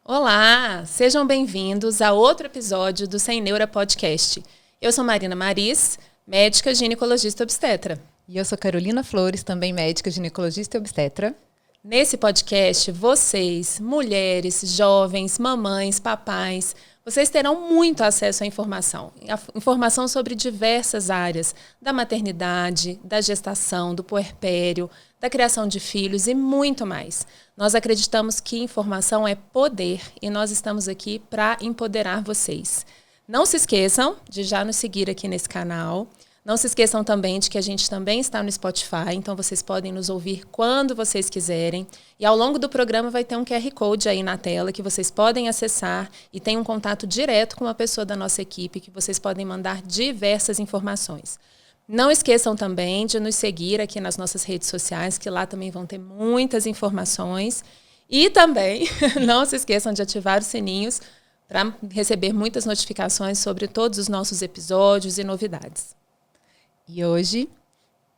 Olá, sejam bem-vindos a outro episódio do Sem Neura Podcast. Eu sou Marina Maris, médica ginecologista obstetra. E eu sou Carolina Flores, também médica ginecologista e obstetra. Nesse podcast, vocês, mulheres, jovens, mamães, papais, vocês terão muito acesso à informação. Informação sobre diversas áreas, da maternidade, da gestação, do puerpério, da criação de filhos e muito mais. Nós acreditamos que informação é poder e nós estamos aqui para empoderar vocês. Não se esqueçam de já nos seguir aqui nesse canal. Não se esqueçam também de que a gente também está no Spotify, então vocês podem nos ouvir quando vocês quiserem. E ao longo do programa vai ter um QR Code aí na tela que vocês podem acessar e tem um contato direto com uma pessoa da nossa equipe que vocês podem mandar diversas informações. Não esqueçam também de nos seguir aqui nas nossas redes sociais, que lá também vão ter muitas informações. E também não se esqueçam de ativar os sininhos para receber muitas notificações sobre todos os nossos episódios e novidades. E hoje,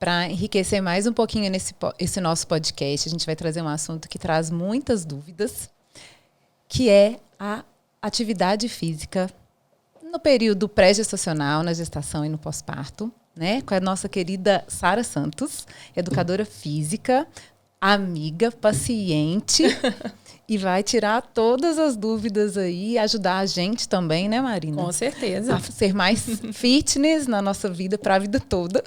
para enriquecer mais um pouquinho esse nosso podcast, a gente vai trazer um assunto que traz muitas dúvidas, que é a atividade física no período pré-gestacional, na gestação e no pós-parto, né? Com a nossa querida Sara Santos, educadora física, amiga, paciente, e vai tirar todas as dúvidas aí e ajudar a gente também, né, Marina? Com certeza. A ser mais fitness na nossa vida, para a vida toda.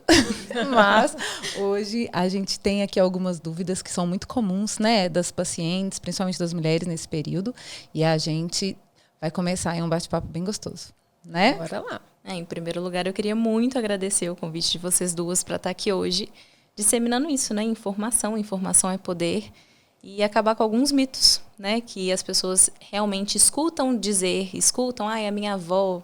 Mas hoje a gente tem aqui algumas dúvidas que são muito comuns, né, das pacientes, principalmente das mulheres nesse período. E a gente vai começar em um bate-papo bem gostoso, né? Bora lá. Em primeiro lugar, eu queria muito agradecer o convite de vocês duas para estar aqui hoje, disseminando isso, né? Informação é poder. E acabar com alguns mitos, né? Que as pessoas realmente escutam, a minha avó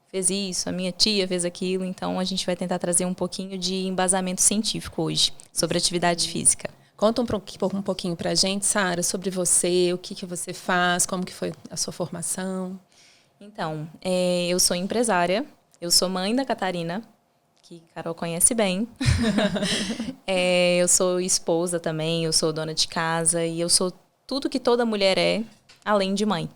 fez isso, a minha tia fez aquilo. Então, a gente vai tentar trazer um pouquinho de embasamento científico hoje sobre atividade física. Conta um pouquinho pra gente, Sara, sobre você, o que você faz, como que foi a sua formação. Então, eu sou empresária, eu sou mãe da Catarina, que Carol conhece bem. Eu sou esposa também, eu sou dona de casa e eu sou tudo que toda mulher é, além de mãe.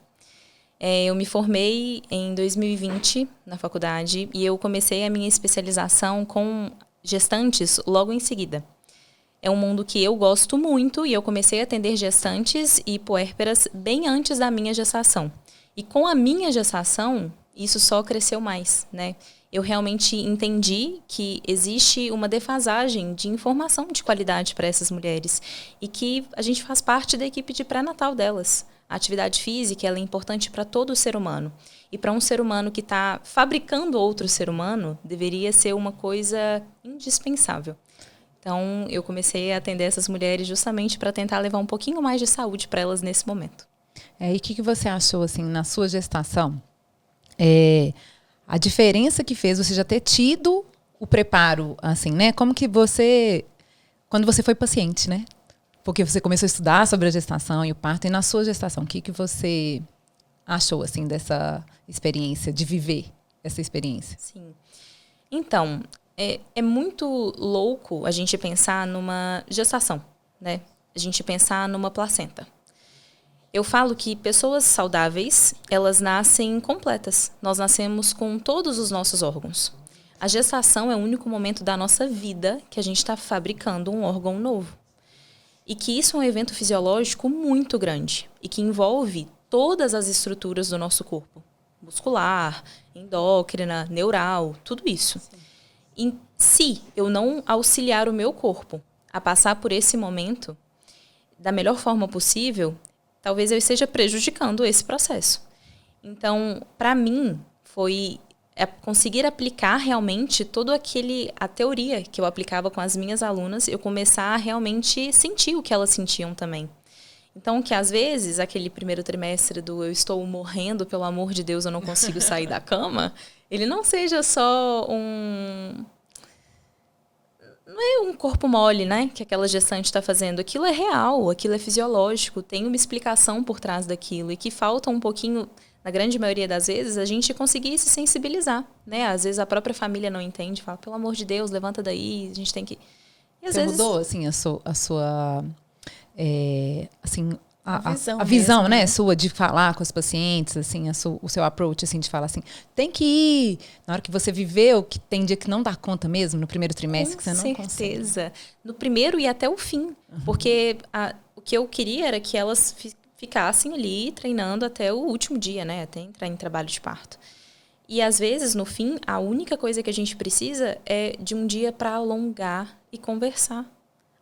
Eu me formei em 2020 na faculdade e eu comecei a minha especialização com gestantes logo em seguida. É um mundo que eu gosto muito e eu comecei a atender gestantes e puérperas bem antes da minha gestação. E com a minha gestação, isso só cresceu mais, né? Eu realmente entendi que existe uma defasagem de informação de qualidade para essas mulheres e que a gente faz parte da equipe de pré-natal delas. A atividade física ela é importante para todo ser humano. E para um ser humano que está fabricando outro ser humano, deveria ser uma coisa indispensável. Então, eu comecei a atender essas mulheres justamente para tentar levar um pouquinho mais de saúde para elas nesse momento. E o que você achou, assim, na sua gestação? A diferença que fez você já ter tido o preparo, assim, né? Como que você... Quando você foi paciente, né? Porque você começou a estudar sobre a gestação e o parto. E na sua gestação, o que você achou, assim, dessa experiência, de viver essa experiência? Sim. Então, é muito louco a gente pensar numa gestação, né? A gente pensar numa placenta. Eu falo que pessoas saudáveis, elas nascem completas. Nós nascemos com todos os nossos órgãos. A gestação é o único momento da nossa vida que a gente está fabricando um órgão novo. E que isso é um evento fisiológico muito grande e que envolve todas as estruturas do nosso corpo. Muscular, endócrina, neural, tudo isso. E se eu não auxiliar o meu corpo a passar por esse momento da melhor forma possível, talvez eu esteja prejudicando esse processo. Então, para mim, foi conseguir aplicar realmente a teoria que eu aplicava com as minhas alunas, eu começar a realmente sentir o que elas sentiam também. Então, que às vezes, aquele primeiro trimestre do eu estou morrendo, pelo amor de Deus, eu não consigo sair da cama, ele não seja só não é um corpo mole, né, que aquela gestante está fazendo. Aquilo é real, aquilo é fisiológico, tem uma explicação por trás daquilo e que falta um pouquinho, na grande maioria das vezes, a gente conseguir se sensibilizar, né? Às vezes a própria família não entende, fala, pelo amor de Deus, levanta daí, a gente tem que... E às vezes... mudou, assim, a sua assim, a visão, mesmo, né, sua de falar com as pacientes, assim, o seu approach, assim, de falar assim, tem que ir, na hora que você viveu, que tem dia que não dá conta mesmo, no primeiro trimestre, que você não consegue. Com certeza. No primeiro e até o fim. Porque o que eu queria era que elas ficassem ali treinando até o último dia, né, até entrar em trabalho de parto. E, às vezes, no fim, a única coisa que a gente precisa é de um dia para alongar e conversar.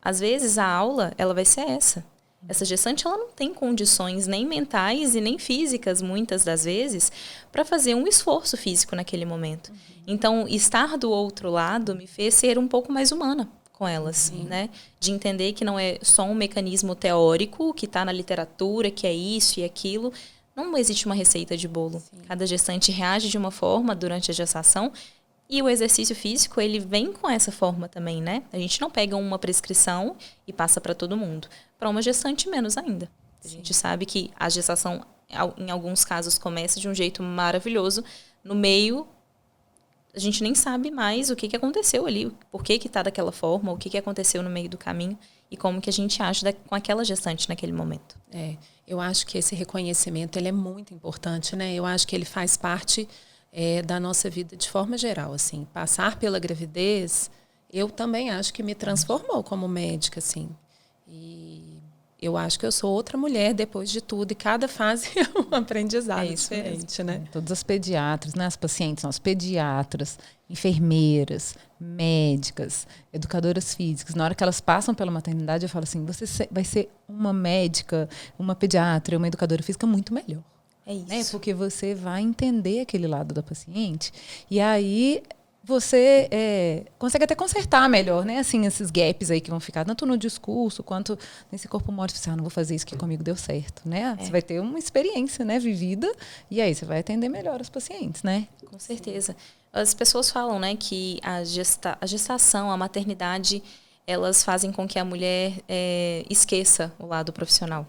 Às vezes, a aula, ela vai ser essa. Essa gestante, ela não tem condições nem mentais e nem físicas, muitas das vezes, para fazer um esforço físico naquele momento. Então, estar do outro lado me fez ser um pouco mais humana com elas, né? De entender que não é só um mecanismo teórico, que está na literatura, que é isso e aquilo. Não existe uma receita de bolo. Sim. Cada gestante reage de uma forma durante a gestação. E o exercício físico, ele vem com essa forma também, né? A gente não pega uma prescrição e passa para todo mundo. Para uma gestante, menos ainda. A gente sabe que a gestação, em alguns casos, começa de um jeito maravilhoso. No meio, a gente nem sabe mais o que aconteceu ali, por que está daquela forma, o que aconteceu no meio do caminho e como que a gente age com aquela gestante naquele momento. Eu acho que esse reconhecimento ele é muito importante, né? Eu acho que ele faz parte da nossa vida de forma geral, assim. Passar pela gravidez, eu também acho que me transformou como médica, assim. E eu acho que eu sou outra mulher depois de tudo, e cada fase é um aprendizado diferente, né? Todas as pediatras, né? As pacientes, as pediatras, enfermeiras, médicas, educadoras físicas. Na hora que elas passam pela maternidade, eu falo assim, você vai ser uma médica, uma pediatra, uma educadora física muito melhor. É isso. Né? Porque você vai entender aquele lado da paciente e aí você consegue até consertar melhor, né? Assim, esses gaps aí que vão ficar tanto no discurso quanto nesse corpo morto. Não vou fazer isso que comigo deu certo, né? Você vai ter uma experiência, né, vivida e aí você vai atender melhor os pacientes, né? Com certeza. As pessoas falam, né, que a gestação, a maternidade, elas fazem com que a mulher esqueça o lado profissional.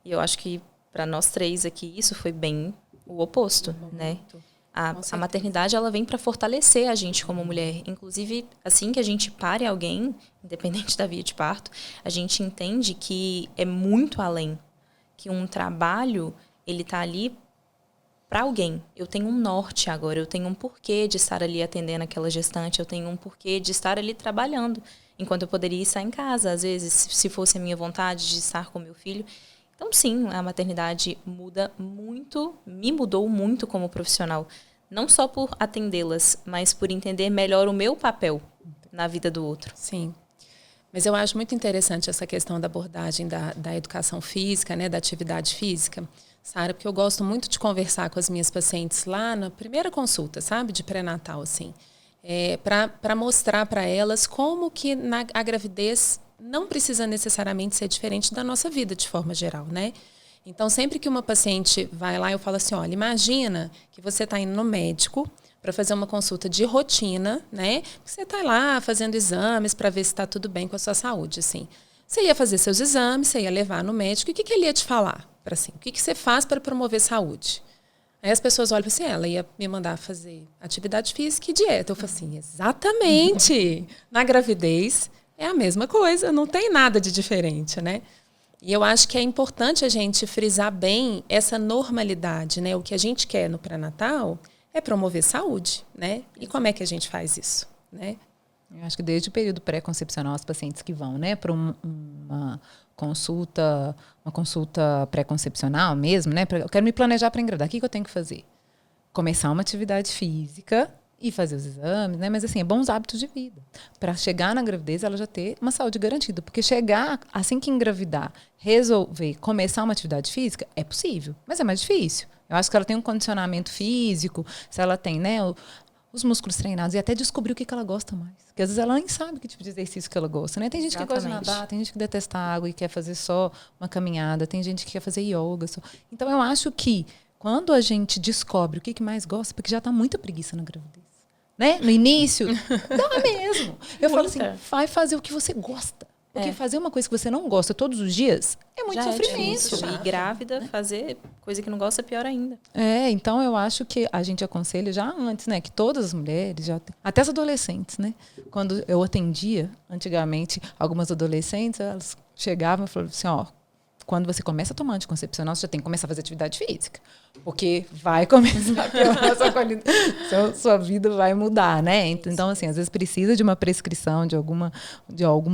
E eu acho que para nós três aqui, isso foi bem o oposto, né? A maternidade, ela vem para fortalecer a gente como mulher. Inclusive, assim que a gente pare alguém, independente da via de parto, a gente entende que é muito além. Que um trabalho, ele tá ali para alguém. Eu tenho um norte agora, eu tenho um porquê de estar ali atendendo aquela gestante, eu tenho um porquê de estar ali trabalhando, enquanto eu poderia estar em casa, às vezes, se fosse a minha vontade de estar com meu filho. Então, sim, a maternidade muda muito, me mudou muito como profissional. Não só por atendê-las, mas por entender melhor o meu papel na vida do outro. Sim. Mas eu acho muito interessante essa questão da abordagem da educação física, né, da atividade física, Sara, porque eu gosto muito de conversar com as minhas pacientes lá na primeira consulta, sabe, de pré-natal, assim, para mostrar para elas como que a gravidez não precisa necessariamente ser diferente da nossa vida de forma geral, né? Então, sempre que uma paciente vai lá, eu falo assim, olha, imagina que você está indo no médico para fazer uma consulta de rotina, né? Você está lá fazendo exames para ver se está tudo bem com a sua saúde, assim. Você ia fazer seus exames, você ia levar no médico, e o que ele ia te falar? Assim, o que você faz para promover saúde? Aí as pessoas olham assim, ela ia me mandar fazer atividade física e dieta. Eu falo assim, exatamente! Na gravidez é a mesma coisa, não tem nada de diferente, né? E eu acho que é importante a gente frisar bem essa normalidade, né? O que a gente quer no pré-natal é promover saúde, né? E como é que a gente faz isso, né? Eu acho que desde o período pré-concepcional, as pacientes que vão, né, para uma consulta pré-concepcional mesmo, né? Eu quero me planejar para engravidar. O que eu tenho que fazer? Começar uma atividade física e fazer os exames, né? Mas assim, é bons hábitos de vida. Para chegar na gravidez, ela já ter uma saúde garantida. Porque chegar, assim que engravidar, resolver começar uma atividade física, é possível, mas é mais difícil. Eu acho que ela tem um condicionamento físico, se ela tem, né, os músculos treinados e até descobrir o que ela gosta mais. Porque às vezes ela nem sabe que tipo de exercício que ela gosta, né? Tem gente que gosta de nadar, tem gente que detesta água e quer fazer só uma caminhada, tem gente que quer fazer yoga. Só. Então eu acho que quando a gente descobre o que mais gosta, porque já está muita preguiça na gravidez, né? No início, dá mesmo. Eu falo assim, vai fazer o que você gosta. Porque fazer uma coisa que você não gosta todos os dias é muito sofrimento. E grávida, fazer coisa que não gosta é pior ainda. Então eu acho que a gente aconselha já antes, né? Que todas as mulheres, até as adolescentes, né? Quando eu atendia, antigamente, algumas adolescentes, elas chegavam e falavam assim, quando você começa a tomar anticoncepcional, você já tem que começar a fazer atividade física. Porque vai começar a piorar a sua qualidade, sua vida vai mudar, né? Então, assim, às vezes precisa de uma prescrição, de alguma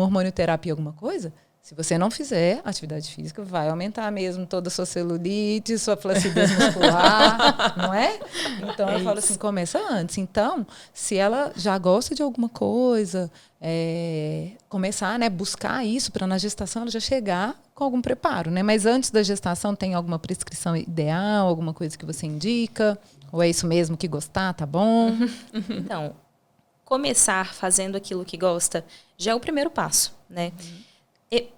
hormonioterapia, alguma coisa. Se você não fizer atividade física, vai aumentar mesmo toda a sua celulite, sua flacidez muscular, não é? Então, eu falo assim, começa antes. Então, se ela já gosta de alguma coisa, começar, né, buscar isso para na gestação ela já chegar com algum preparo, né? Mas antes da gestação tem alguma prescrição ideal, alguma coisa que você indica? Ou é isso mesmo que gostar, tá bom? Então, começar fazendo aquilo que gosta já é o primeiro passo, né?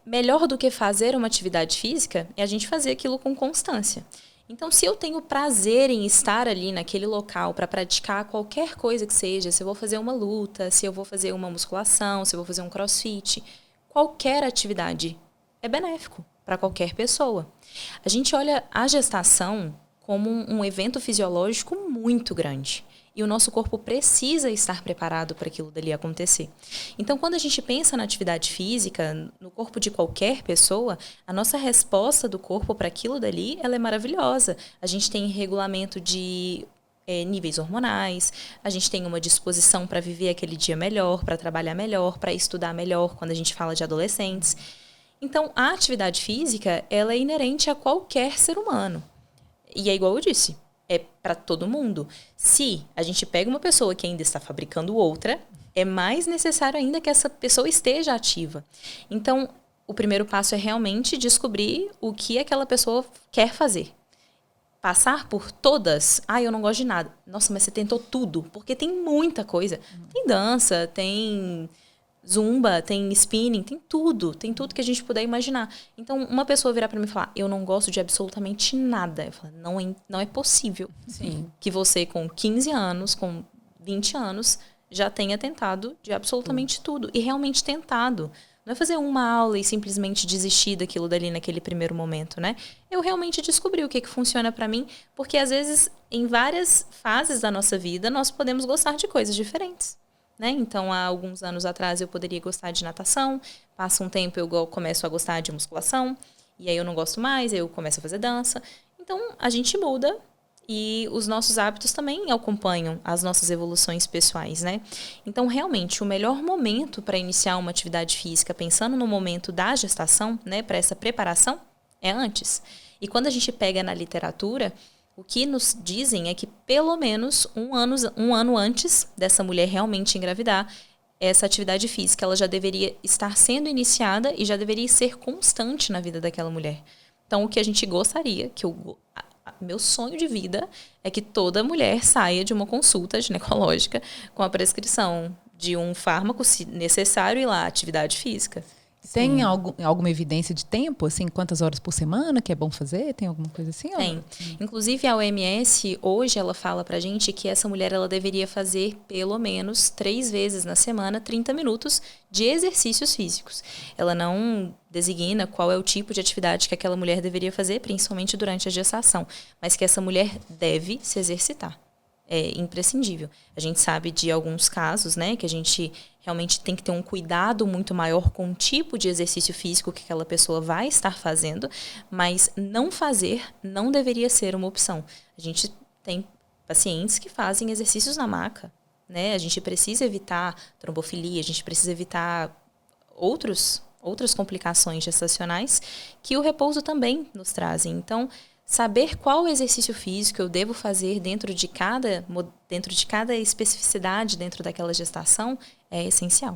Melhor do que fazer uma atividade física é a gente fazer aquilo com constância. Então, se eu tenho prazer em estar ali naquele local para praticar qualquer coisa que seja, se eu vou fazer uma luta, se eu vou fazer uma musculação, se eu vou fazer um crossfit, qualquer atividade é benéfico para qualquer pessoa. A gente olha a gestação como um evento fisiológico muito grande. E o nosso corpo precisa estar preparado para aquilo dali acontecer. Então, quando a gente pensa na atividade física, no corpo de qualquer pessoa, a nossa resposta do corpo para aquilo dali, ela é maravilhosa. A gente tem regulamento de níveis hormonais, a gente tem uma disposição para viver aquele dia melhor, para trabalhar melhor, para estudar melhor, quando a gente fala de adolescentes. Então, a atividade física, ela é inerente a qualquer ser humano. E é igual eu disse, é para todo mundo. Se a gente pega uma pessoa que ainda está fabricando outra, é mais necessário ainda que essa pessoa esteja ativa. Então, o primeiro passo é realmente descobrir o que aquela pessoa quer fazer. Passar por todas. Eu não gosto de nada. Nossa, mas você tentou tudo. Porque tem muita coisa. Tem dança, tem zumba, tem spinning, tem tudo que a gente puder imaginar. Então, uma pessoa virar para mim e falar, eu não gosto de absolutamente nada. Eu falo, não é possível. Sim. Que você com 15 anos, com 20 anos, já tenha tentado de absolutamente tudo. E realmente tentado. Não é fazer uma aula e simplesmente desistir daquilo dali naquele primeiro momento, né? Eu realmente descobri o que funciona para mim, porque às vezes, em várias fases da nossa vida, nós podemos gostar de coisas diferentes. Né? Então, há alguns anos atrás eu poderia gostar de natação, passa um tempo eu começo a gostar de musculação, e aí eu não gosto mais, eu começo a fazer dança. Então, a gente muda e os nossos hábitos também acompanham as nossas evoluções pessoais, né? Então, realmente, o melhor momento para iniciar uma atividade física, pensando no momento da gestação, né, para essa preparação, é antes. E quando a gente pega na literatura, o que nos dizem é que pelo menos um ano antes dessa mulher realmente engravidar, essa atividade física ela já deveria estar sendo iniciada e já deveria ser constante na vida daquela mulher. Então, o que a gente gostaria, meu sonho de vida é que toda mulher saia de uma consulta ginecológica com a prescrição de um fármaco, se necessário, e lá, atividade física. Tem alguma evidência de tempo, assim, quantas horas por semana que é bom fazer? Tem alguma coisa assim? Tem. Inclusive, a OMS, hoje, ela fala pra gente que essa mulher ela deveria fazer pelo menos 3 vezes na semana, 30 minutos de exercícios físicos. Ela não designa qual é o tipo de atividade que aquela mulher deveria fazer, principalmente durante a gestação, mas que essa mulher deve se exercitar. É imprescindível. A gente sabe de alguns casos, né, que a gente realmente tem que ter um cuidado muito maior com o tipo de exercício físico que aquela pessoa vai estar fazendo, mas não fazer não deveria ser uma opção. A gente tem pacientes que fazem exercícios na maca, né? A gente precisa evitar trombofilia, a gente precisa evitar outras complicações gestacionais que o repouso também nos trazem. Então, saber qual exercício físico eu devo fazer dentro de cada especificidade dentro daquela gestação é essencial.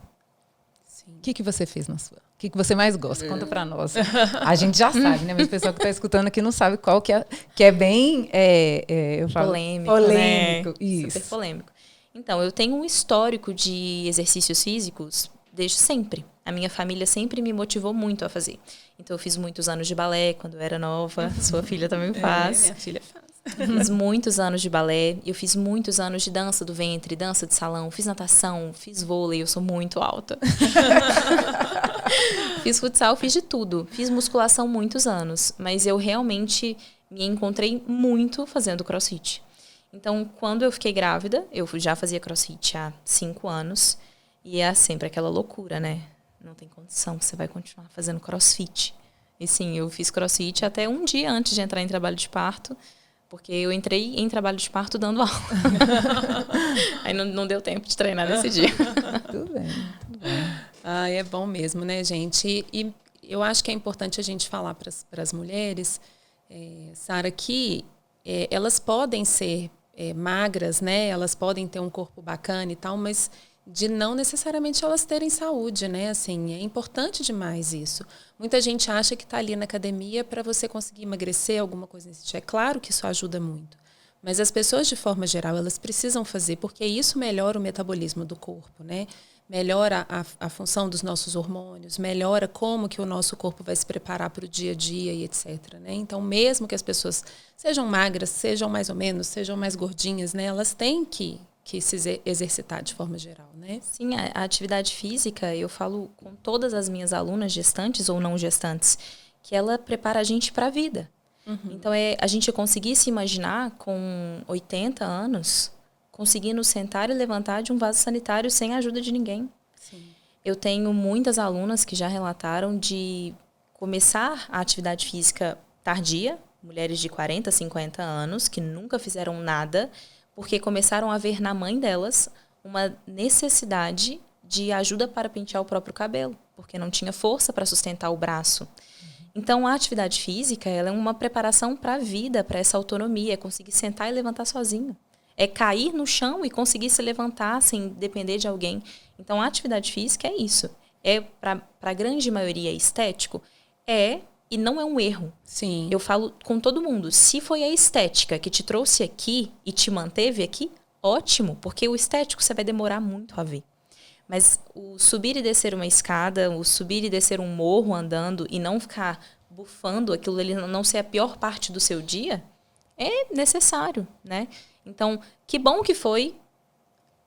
O que você fez na sua? O que você mais gosta? Conta pra nós. A gente já sabe, né? Mas o pessoal que está escutando aqui não sabe qual que é bem... eu falo, polêmico, né? Isso. Super polêmico. Então, eu tenho um histórico de exercícios físicos desde sempre. A minha família sempre me motivou muito a fazer. Então, eu fiz muitos anos de balé quando eu era nova. Sua filha também faz. Minha filha faz. Fiz muitos anos de balé. Eu fiz muitos anos de dança do ventre, dança de salão. Fiz natação, fiz vôlei. Eu sou muito alta. Fiz futsal, fiz de tudo. Fiz musculação muitos anos. Mas eu realmente me encontrei muito fazendo crossfit. Então, quando eu fiquei grávida, eu já fazia crossfit há 5 anos. E é sempre aquela loucura, né? Não tem condição, você vai continuar fazendo crossfit. E sim, eu fiz crossfit até um dia antes de entrar em trabalho de parto, porque eu entrei em trabalho de parto dando aula. Aí não deu tempo de treinar nesse dia. Tudo bem. É bom mesmo, né, gente? E eu acho que é importante a gente falar para as mulheres, Sara, que elas podem ser magras, né? Elas podem ter um corpo bacana e tal, mas de não necessariamente elas terem saúde, né? Assim, é importante demais isso. Muita gente acha que está ali na academia para você conseguir emagrecer, alguma coisa desse tipo. É claro que isso ajuda muito. Mas as pessoas, de forma geral, elas precisam fazer, porque isso melhora o metabolismo do corpo, né? Melhora a função dos nossos hormônios, melhora como que o nosso corpo vai se preparar para o dia a dia e etc. Né? Então, mesmo que as pessoas sejam magras, sejam mais ou menos, sejam mais gordinhas, né? Elas têm que se exercitar de forma geral, né? Sim, a atividade física, eu falo com todas as minhas alunas, gestantes ou não gestantes, que ela prepara a gente para a vida. Uhum. Então, a gente conseguir se imaginar com 80 anos, conseguindo sentar e levantar de um vaso sanitário sem a ajuda de ninguém. Sim. Eu tenho muitas alunas que já relataram de começar a atividade física tardia, mulheres de 40, 50 anos, que nunca fizeram nada, porque começaram a ver na mãe delas uma necessidade de ajuda para pentear o próprio cabelo, porque não tinha força para sustentar o braço. Então, a atividade física ela é uma preparação para a vida, para essa autonomia, é conseguir sentar e levantar sozinho. É cair no chão e conseguir se levantar sem depender de alguém. Então, a atividade física é isso. É, para a grande maioria, estético? E não é um erro. Sim. Eu falo com todo mundo, se foi a estética que te trouxe aqui e te manteve aqui, ótimo, porque o estético você vai demorar muito a ver. Mas o subir e descer uma escada, o subir e descer um morro andando e não ficar bufando, aquilo ali não ser a pior parte do seu dia, é necessário, né? Então, que bom que foi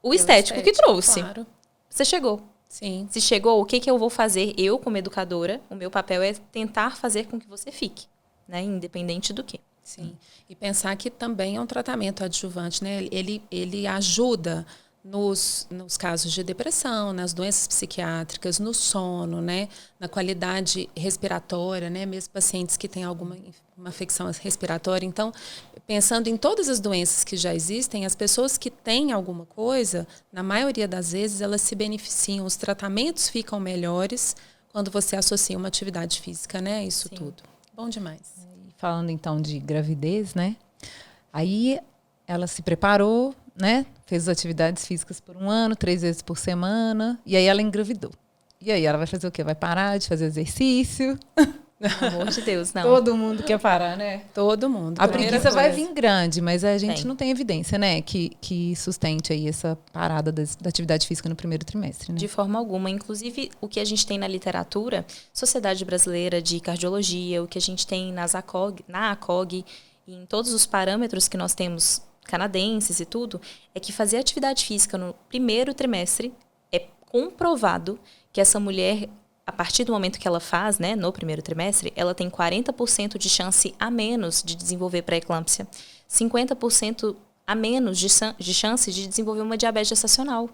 o estético que trouxe. Claro. Você chegou. Sim. Se chegou, o que eu vou fazer? Eu, como educadora, o meu papel é tentar fazer com que você fique, né? Independente do quê. Sim. E pensar que também é um tratamento adjuvante, né? Ele ajuda nos casos de depressão, nas doenças psiquiátricas, no sono, né? Na qualidade respiratória, né? Mesmo pacientes que têm alguma uma afecção respiratória. Então, pensando em todas as doenças que já existem, as pessoas que têm alguma coisa, na maioria das vezes, elas se beneficiam. Os tratamentos ficam melhores quando você associa uma atividade física, né? Isso Sim. tudo. Bom demais. Falando então de gravidez, né? Aí ela se preparou, né? Fez as atividades físicas por 1 ano, 3 vezes por semana. E aí ela engravidou. E aí ela vai fazer o quê? Vai parar de fazer exercício? Pelo amor de Deus, não. Todo mundo quer parar, né? Todo mundo. A preguiça vai vir grande, mas a gente não tem evidência, né? Que sustente aí essa parada da atividade física no primeiro trimestre, né? De forma alguma. Inclusive, o que a gente tem na literatura, Sociedade Brasileira de Cardiologia, o que a gente tem na ACOG, e em todos os parâmetros que nós temos canadenses e tudo, é que fazer atividade física no primeiro trimestre é comprovado que essa mulher, a partir do momento que ela faz, né, no primeiro trimestre, ela tem 40% de chance a menos de desenvolver pré-eclâmpsia, 50% a menos de chance de desenvolver uma diabetes gestacional.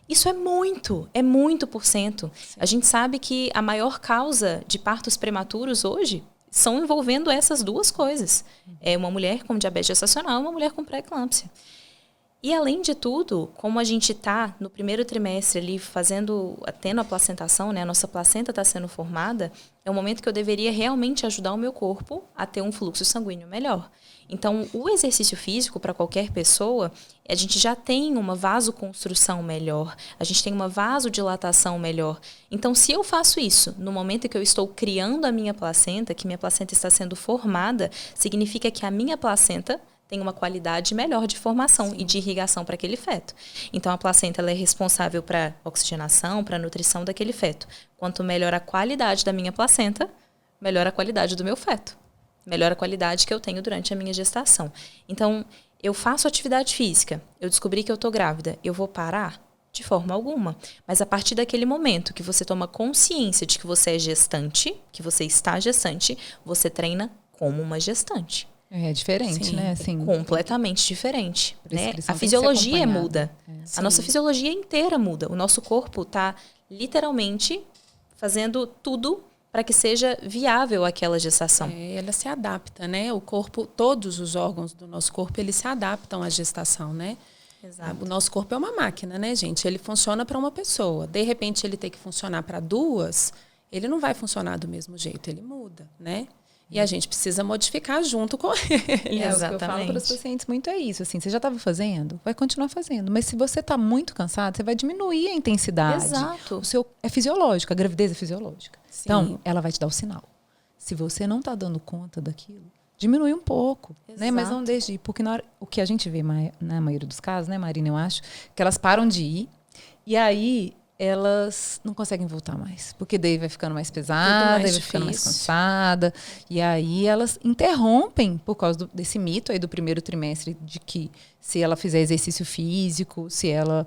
Isso é muito por cento. A gente sabe que a maior causa de partos prematuros hoje são envolvendo essas duas coisas. É uma mulher com diabetes gestacional e uma mulher com pré-eclâmpsia. E, além de tudo, como a gente está no primeiro trimestre ali tendo a placentação, né, a nossa placenta está sendo formada, é o momento que eu deveria realmente ajudar o meu corpo a ter um fluxo sanguíneo melhor. Então, o exercício físico, para qualquer pessoa, a gente já tem uma vasoconstrução melhor, a gente tem uma vasodilatação melhor. Então, se eu faço isso no momento em que eu estou criando a minha placenta, que minha placenta está sendo formada, significa que a minha placenta tem uma qualidade melhor de formação Sim. e de irrigação para aquele feto. Então, a placenta ela é responsável para oxigenação, para nutrição daquele feto. Quanto melhor a qualidade da minha placenta, melhor a qualidade do meu feto. Melhor a qualidade que eu tenho durante a minha gestação. Então, eu faço atividade física, eu descobri que eu estou grávida, eu vou parar? De forma alguma. Mas a partir daquele momento que você toma consciência de que você é gestante, que você está gestante, você treina como uma gestante. É diferente, Sim, né? Assim, é completamente diferente. Né? A fisiologia muda. A nossa fisiologia inteira muda. O nosso corpo está literalmente fazendo tudo para que seja viável aquela gestação. Ela se adapta, né? O corpo, todos os órgãos do nosso corpo, eles se adaptam à gestação, né? Exato. O nosso corpo é uma máquina, né, gente? Ele funciona para uma pessoa. De repente, ele tem que funcionar para duas, ele não vai funcionar do mesmo jeito, ele muda, né? E a gente precisa modificar junto com ele. O que eu falo para os pacientes muito é isso. Assim, você já estava fazendo? Vai continuar fazendo. Mas se você está muito cansado, você vai diminuir a intensidade. Exato. É fisiológico, a gravidez é fisiológica. Sim. Então, ela vai te dar o sinal. Se você não está dando conta daquilo, diminui um pouco. Né? Mas não deixe de ir. Porque o que a gente vê na maioria dos casos, né, Marina, eu acho, que elas param de ir e aí elas não conseguem voltar mais. Porque daí vai ficando mais pesada, vai ficando mais cansada. E aí elas interrompem por causa desse mito aí do primeiro trimestre de que se ela fizer exercício físico, se ela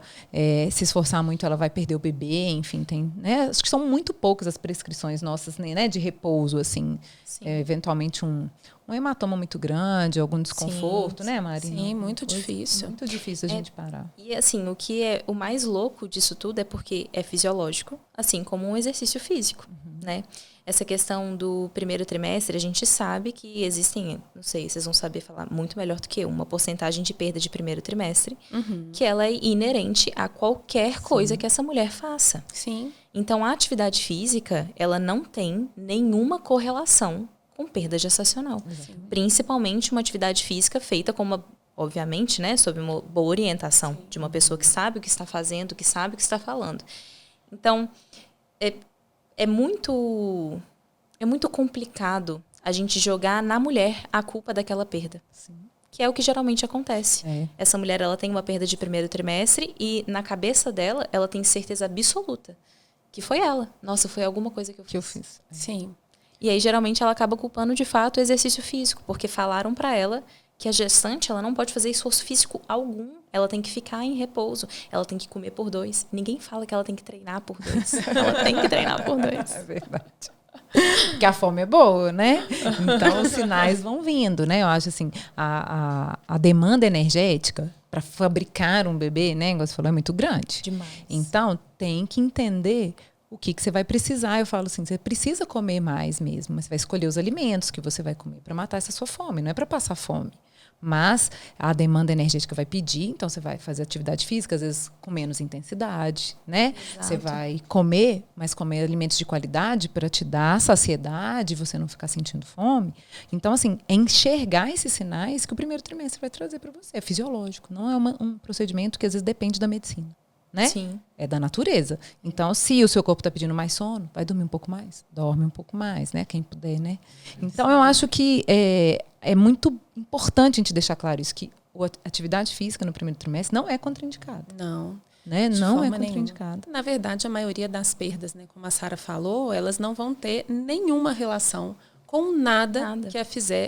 se esforçar muito, ela vai perder o bebê, enfim, tem, né? Acho que são muito poucas as prescrições nossas, né, de repouso, assim. Eventualmente um hematoma muito grande, algum desconforto, né, Marina? Sim, muito difícil. Muito difícil a gente parar. E assim, o que é o mais louco disso tudo é porque é fisiológico, assim como um exercício físico, né? Essa questão do primeiro trimestre, a gente sabe que existem, não sei, vocês vão saber falar muito melhor do que eu, uma porcentagem de perda de primeiro trimestre, que ela é inerente a qualquer coisa que essa mulher faça. Sim. Então, a atividade física, ela não tem nenhuma correlação com perda gestacional. Principalmente uma atividade física feita com uma, obviamente, né, sob uma boa orientação de uma pessoa que sabe o que está fazendo, que sabe o que está falando. Então, é muito complicado a gente jogar na mulher a culpa daquela perda. Sim. Que é o que geralmente acontece. Essa mulher, ela tem uma perda de primeiro trimestre e na cabeça dela, ela tem certeza absoluta que foi ela. Nossa, foi alguma coisa que eu fiz. Sim. E aí, geralmente, ela acaba culpando, de fato, o exercício físico, porque falaram para ela que a gestante, ela não pode fazer esforço físico algum. Ela tem que ficar em repouso. Ela tem que comer por 2. Ninguém fala que ela tem que treinar por 2. Ela tem que treinar por 2. É verdade. Porque a fome é boa, né? Então, os sinais vão vindo, né? Eu acho assim, a demanda energética para fabricar um bebê, né? Como você falou, é muito grande. Demais. Então, tem que entender o que você vai precisar. Eu falo assim, você precisa comer mais mesmo, mas você vai escolher os alimentos que você vai comer para matar essa sua fome, não é para passar fome. Mas a demanda energética vai pedir, então você vai fazer atividade física, às vezes com menos intensidade, né? Exato. Você vai comer, mas comer alimentos de qualidade para te dar saciedade, você não ficar sentindo fome. Então, assim, é enxergar esses sinais que o primeiro trimestre vai trazer para você. É fisiológico, não é um procedimento que às vezes depende da medicina. Né? Sim. É da natureza. Então, se o seu corpo está pedindo mais sono, vai dormir um pouco mais. Dorme um pouco mais, né? Quem puder, né? Então, eu acho que é muito importante a gente deixar claro isso, que a atividade física no primeiro trimestre não é contraindicada. Não. Né? Não é contraindicada. Na verdade, a maioria das perdas, né, como a Sara falou, elas não vão ter nenhuma relação com nada.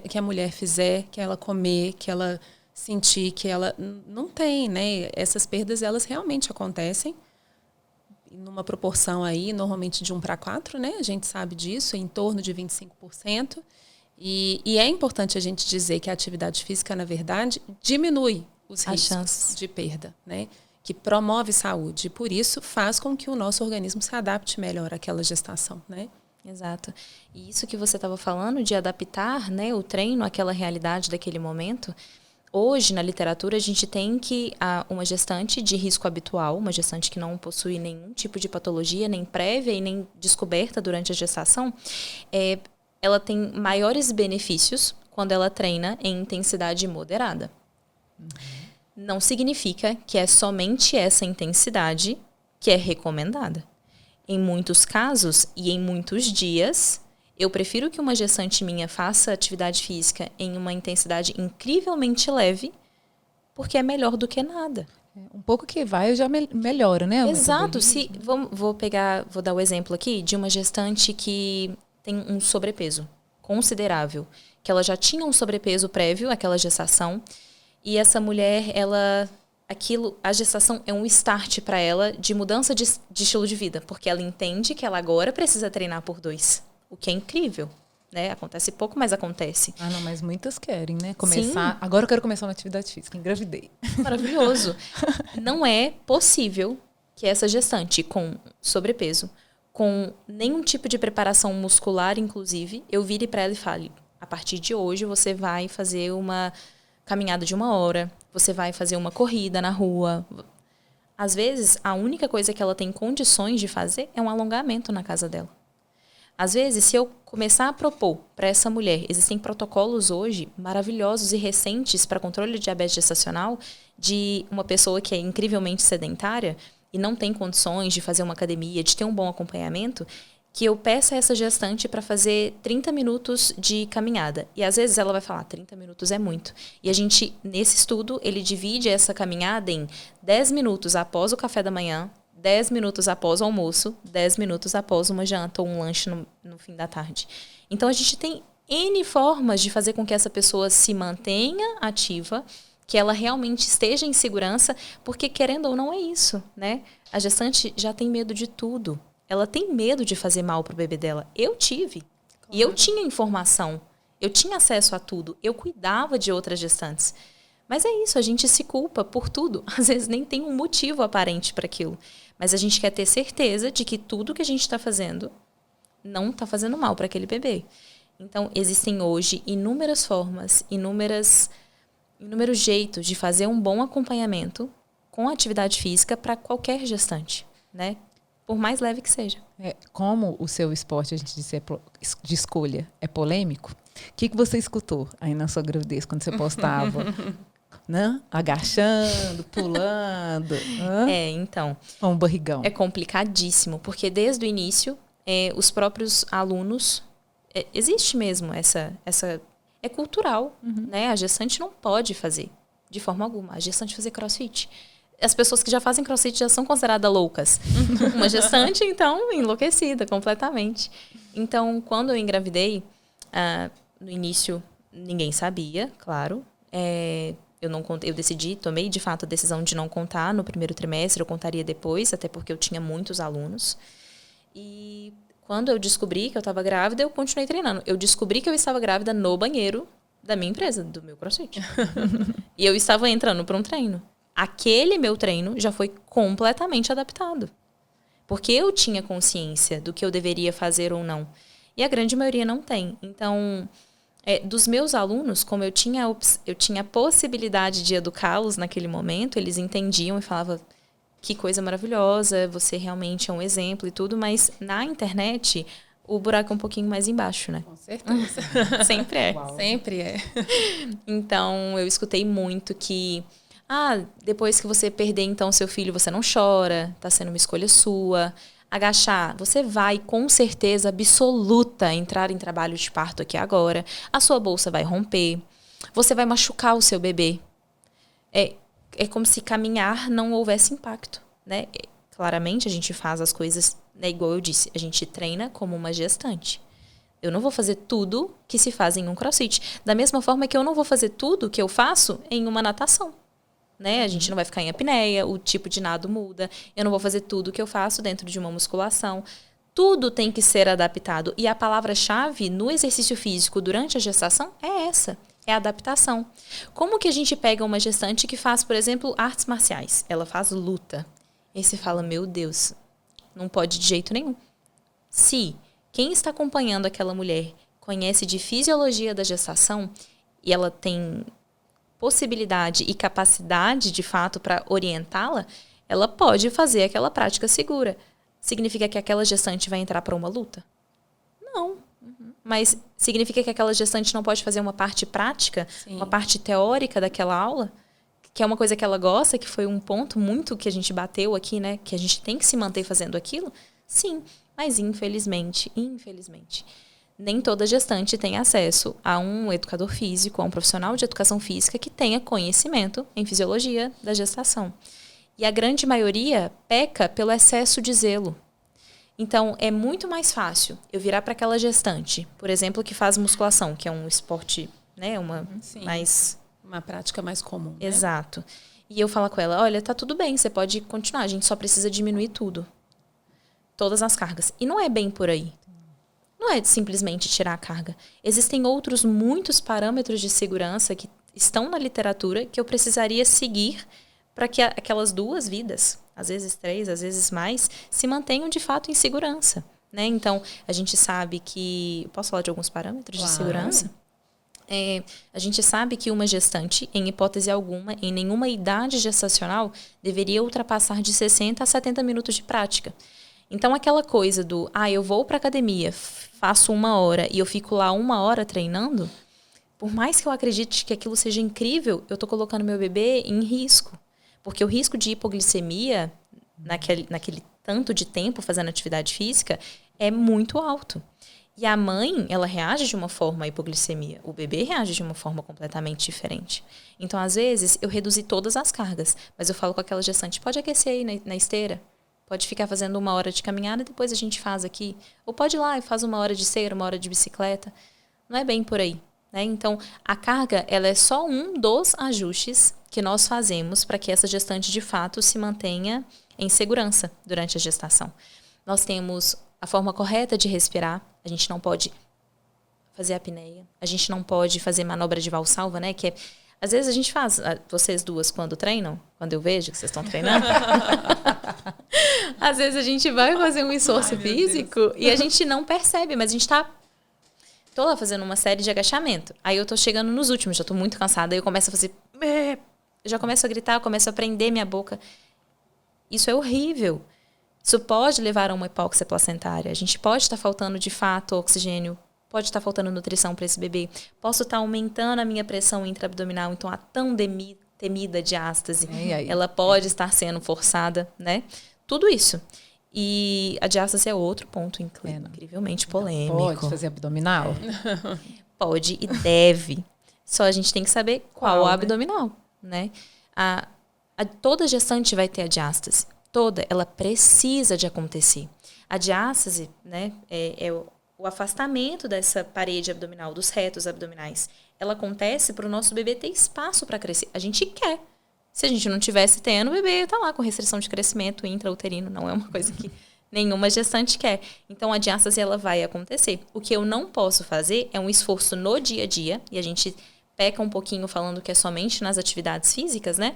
Que a mulher fizer, que ela comer, que ela sentir, que ela não tem, né? Essas perdas, elas realmente acontecem numa proporção aí, normalmente de 1 para 4, né? A gente sabe disso, em torno de 25%. E é importante a gente dizer que a atividade física, na verdade, diminui os riscos de perda, né? Que promove saúde. E por isso faz com que o nosso organismo se adapte melhor àquela gestação, né? Exato. E isso que você estava falando de adaptar, né, o treino àquela realidade daquele momento. Hoje, na literatura, a gente tem que uma gestante de risco habitual, uma gestante que não possui nenhum tipo de patologia, nem prévia e nem descoberta durante a gestação, ela tem maiores benefícios quando ela treina em intensidade moderada. Não significa que é somente essa intensidade que é recomendada. Em muitos casos e em muitos dias, eu prefiro que uma gestante minha faça atividade física em uma intensidade incrivelmente leve, porque é melhor do que nada. Um pouco que vai já melhora, né? Exato. Vou dar o exemplo aqui de uma gestante que tem um sobrepeso considerável, que ela já tinha um sobrepeso prévio àquela gestação, e essa mulher, a gestação é um start para ela de mudança de estilo de vida, porque ela entende que ela agora precisa treinar por 2. O que é incrível, né? Acontece pouco, mas acontece. Não, mas muitas querem, né? Começar. Sim. Agora eu quero começar uma atividade física. Engravidei. Maravilhoso. Não é possível que essa gestante com sobrepeso, com nenhum tipo de preparação muscular, inclusive, eu vire para ela e fale, a partir de hoje você vai fazer uma caminhada de 1 hora, você vai fazer uma corrida na rua. Às vezes, a única coisa que ela tem condições de fazer é um alongamento na casa dela. Às vezes, se eu começar a propor para essa mulher, existem protocolos hoje maravilhosos e recentes para controle de diabetes gestacional de uma pessoa que é incrivelmente sedentária e não tem condições de fazer uma academia, de ter um bom acompanhamento, que eu peço a essa gestante para fazer 30 minutos de caminhada. E às vezes ela vai falar, 30 minutos é muito. E a gente, nesse estudo, ele divide essa caminhada em 10 minutos após o café da manhã, 10 minutos após o almoço, 10 minutos após uma janta ou um lanche no fim da tarde. Então a gente tem N formas de fazer com que essa pessoa se mantenha ativa, que ela realmente esteja em segurança, porque querendo ou não é isso, né? A gestante já tem medo de tudo. Ela tem medo de fazer mal pro bebê dela. Eu tive. Claro. E eu tinha informação. Eu tinha acesso a tudo. Eu cuidava de outras gestantes. Mas é isso, a gente se culpa por tudo. Às vezes nem tem um motivo aparente para aquilo. Mas a gente quer ter certeza de que tudo que a gente está fazendo não está fazendo mal para aquele bebê. Então, existem hoje inúmeras formas, inúmeros jeitos de fazer um bom acompanhamento com atividade física para qualquer gestante, né? Por mais leve que seja. Como o seu esporte, a gente disse, de escolha, é polêmico, o que você escutou aí na sua gravidez, quando você postava? Né? Agachando, pulando. Então. Um barrigão. É complicadíssimo, porque desde o início, os próprios alunos... existe mesmo essa... É cultural, né? A gestante não pode fazer, de forma alguma. A gestante fazer crossfit. As pessoas que já fazem crossfit já são consideradas loucas. Uma gestante, então, enlouquecida completamente. Então, quando eu engravidei, no início, ninguém sabia, claro. Eu decidi, tomei de fato a decisão de não contar no primeiro trimestre, eu contaria depois, até porque eu tinha muitos alunos. E quando eu descobri que eu estava grávida, eu continuei treinando. Eu descobri que eu estava grávida no banheiro da minha empresa, do meu crossfit. E eu estava entrando para um treino. Aquele meu treino já foi completamente adaptado. Porque eu tinha consciência do que eu deveria fazer ou não. E a grande maioria não tem. Então, dos meus alunos, como eu tinha a possibilidade de educá-los naquele momento, eles entendiam e falavam, que coisa maravilhosa, você realmente é um exemplo e tudo, mas na internet o buraco é um pouquinho mais embaixo, né? Com certeza. Sempre é. Uau. Sempre é. Então, eu escutei muito que depois que você perder, então, seu filho, você não chora, tá sendo uma escolha sua. Agachar, você vai, com certeza absoluta, entrar em trabalho de parto aqui agora. A sua bolsa vai romper. Você vai machucar o seu bebê. É como se caminhar não houvesse impacto, né? Claramente, a gente faz as coisas, né, igual eu disse, a gente treina como uma gestante. Eu não vou fazer tudo que se faz em um crossfit. Da mesma forma que eu não vou fazer tudo que eu faço em uma natação. Né? A gente não vai ficar em apneia, o tipo de nado muda. Eu não vou fazer tudo que eu faço dentro de uma musculação. Tudo tem que ser adaptado. E a palavra-chave no exercício físico durante a gestação é essa. É a adaptação. Como que a gente pega uma gestante que faz, por exemplo, artes marciais? Ela faz luta. E você fala, meu Deus, não pode de jeito nenhum. Se quem está acompanhando aquela mulher conhece de fisiologia da gestação e ela tem possibilidade e capacidade, de fato, para orientá-la, ela pode fazer aquela prática segura. Significa que aquela gestante vai entrar para uma luta? Não. Mas significa que aquela gestante não pode fazer uma parte prática, sim, uma parte teórica daquela aula, que é uma coisa que ela gosta, que foi um ponto muito que a gente bateu aqui, né? Que a gente tem que se manter fazendo aquilo? Sim, mas infelizmente, nem toda gestante tem acesso a um educador físico, a um profissional de educação física que tenha conhecimento em fisiologia da gestação. E a grande maioria peca pelo excesso de zelo. Então, é muito mais fácil eu virar para aquela gestante, por exemplo, que faz musculação, que é um esporte, né, uma prática mais comum. Né? Exato. E eu falar com ela, olha, tá tudo bem, você pode continuar, a gente só precisa diminuir tudo. Todas as cargas. E não é bem por aí. Não é simplesmente tirar a carga. Existem muitos parâmetros de segurança que estão na literatura que eu precisaria seguir para que aquelas duas vidas, às vezes 3, às vezes mais, se mantenham de fato em segurança, né? Então, a gente sabe que... Posso falar de alguns parâmetros de segurança? A gente sabe que uma gestante, em hipótese alguma, em nenhuma idade gestacional, deveria ultrapassar de 60 a 70 minutos de prática. Então, aquela coisa do, eu vou para academia, faço 1 hora e eu fico lá 1 hora treinando, por mais que eu acredite que aquilo seja incrível, eu estou colocando meu bebê em risco. Porque o risco de hipoglicemia, naquele tanto de tempo fazendo atividade física, é muito alto. E a mãe, ela reage de uma forma à hipoglicemia. O bebê reage de uma forma completamente diferente. Então, às vezes, eu reduzi todas as cargas. Mas eu falo com aquela gestante, pode aquecer aí na esteira. Pode ficar fazendo 1 hora de caminhada e depois a gente faz aqui. Ou pode ir lá e faz 1 hora de esteira, 1 hora de bicicleta. Não é bem por aí, né? Então, a carga, ela é só um dos ajustes que nós fazemos para que essa gestante, de fato, se mantenha em segurança durante a gestação. Nós temos a forma correta de respirar. A gente não pode fazer apneia. A gente não pode fazer manobra de valsalva, né? Que é, às vezes a gente faz, vocês duas quando treinam, quando eu vejo que vocês estão treinando, às vezes a gente vai fazer um esforço físico e a gente não percebe, mas a gente tô lá fazendo uma série de agachamento. Aí eu tô chegando nos últimos, já tô muito cansada, aí eu começo a fazer, eu já começo a gritar, eu começo a prender minha boca. Isso é horrível. Isso pode levar a uma hipóxia placentária. A gente pode estar faltando, de fato, oxigênio. Pode estar faltando nutrição para esse bebê. Posso estar aumentando a minha pressão intraabdominal. Então, a tão temida diástase, ela pode estar sendo forçada, né? Tudo isso. E a diástase é outro ponto incrivelmente polêmico. Pode fazer abdominal? Pode e deve. Só a gente tem que saber qual a abdominal, né? Toda gestante vai ter a diástase. Toda, ela precisa de acontecer. A diástase, né, é o afastamento dessa parede abdominal, dos retos abdominais. Ela acontece para o nosso bebê ter espaço para crescer. A gente quer. Se a gente não tivesse tendo, o bebê está lá com restrição de crescimento intrauterino. Não é uma coisa que nenhuma gestante quer. Então, a diástase, ela vai acontecer. O que eu não posso fazer é um esforço no dia a dia, e a gente peca um pouquinho falando que é somente nas atividades físicas, né?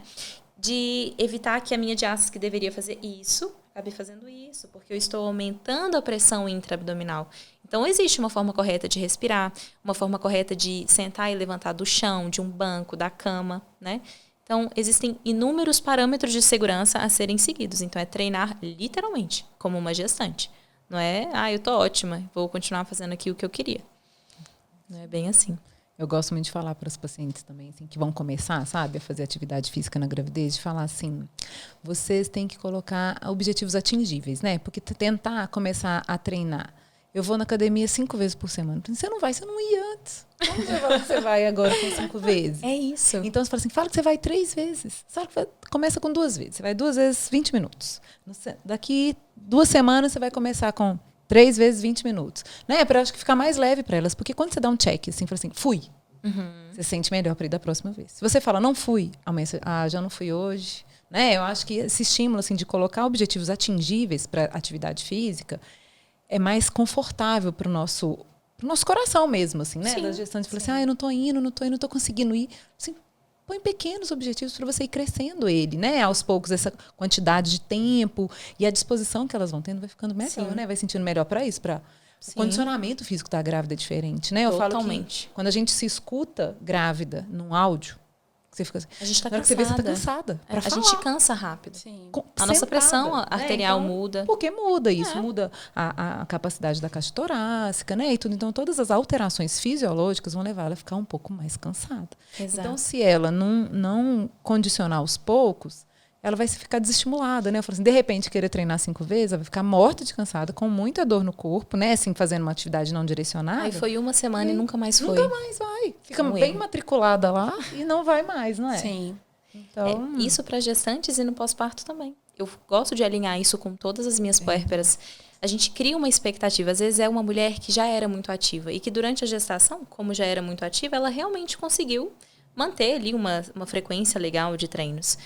De evitar que a minha diástase, que deveria fazer isso, acabe fazendo isso, porque eu estou aumentando a pressão intraabdominal. Então, existe uma forma correta de respirar, uma forma correta de sentar e levantar do chão, de um banco, da cama, né? Então, existem inúmeros parâmetros de segurança a serem seguidos. Então, é treinar literalmente, como uma gestante. Não é, eu tô ótima, vou continuar fazendo aqui o que eu queria. Não é bem assim. Eu gosto muito de falar para os pacientes também, assim, que vão começar, sabe, a fazer atividade física na gravidez, de falar assim, vocês têm que colocar objetivos atingíveis, né? Porque tentar começar a treinar. Eu vou na academia 5 vezes por semana. Você não ia antes. Como você vai agora com 5 vezes? É isso. Então, você fala assim, fala que você vai 3 vezes. Começa com 2 vezes. Você vai 2 vezes 20 minutos. Daqui 2 semanas, você vai começar com 3 vezes 20 minutos. Né? Para acho que ficar mais leve para elas. Porque quando você dá um check, assim, fala assim, fui. Você sente melhor para ir da próxima vez. Se você fala, não fui, amanhã você, já não fui hoje. Né? Eu acho que esse estímulo assim, de colocar objetivos atingíveis para atividade física é mais confortável para o nosso coração mesmo, assim, né? Das gestantes falam assim, eu não tô indo, não tô conseguindo ir. Assim, põe pequenos objetivos para você ir crescendo ele, né? Aos poucos, essa quantidade de tempo e a disposição que elas vão tendo vai ficando melhor, né? Vai sentindo melhor para isso, para o condicionamento físico da grávida é diferente, né? Eu Totalmente. falo que quando a gente se escuta grávida num áudio, você fica assim, a gente tá cansada. Você vê, você tá cansada. A gente cansa rápido. Sim. A nossa pressão arterial muda. Porque muda isso, muda a capacidade da caixa torácica, né? E tudo. Então, todas as alterações fisiológicas vão levar ela a ficar um pouco mais cansada. Exato. Então, se ela não condicionar aos poucos, ela vai ficar desestimulada, né? Eu falo assim, de repente, querer treinar 5 vezes, ela vai ficar morta de cansada, com muita dor no corpo, né? Assim, fazendo uma atividade não direcionada. Aí foi 1 semana e nunca mais foi. Nunca mais vai. Fica bem matriculada lá e não vai mais, não é? Sim. Então, isso para gestantes e no pós-parto também. Eu gosto de alinhar isso com todas as minhas puérperas. A gente cria uma expectativa. Às vezes é uma mulher que já era muito ativa e que durante a gestação, como já era muito ativa, ela realmente conseguiu manter ali uma frequência legal de treinos.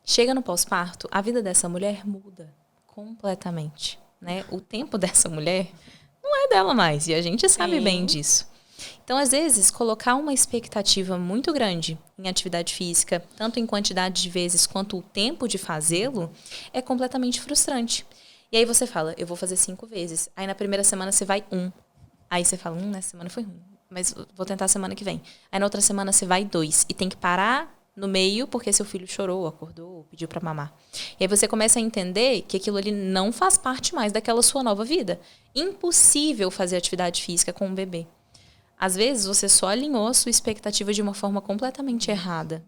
Chega no pós-parto, a vida dessa mulher muda completamente, né? O tempo dessa mulher não é dela mais, e a gente sabe bem disso. Então, às vezes, colocar uma expectativa muito grande em atividade física, tanto em quantidade de vezes quanto o tempo de fazê-lo, é completamente frustrante. E aí você fala, eu vou fazer 5 vezes. Aí na primeira semana você vai 1. Aí você fala, nessa semana foi ruim, mas vou tentar semana que vem. Aí na outra semana você vai 2 e tem que parar no meio porque seu filho chorou, acordou, pediu para mamar. E aí você começa a entender que aquilo ali não faz parte mais daquela sua nova vida. Impossível fazer atividade física com um bebê. Às vezes você só alinhou a sua expectativa de uma forma completamente errada.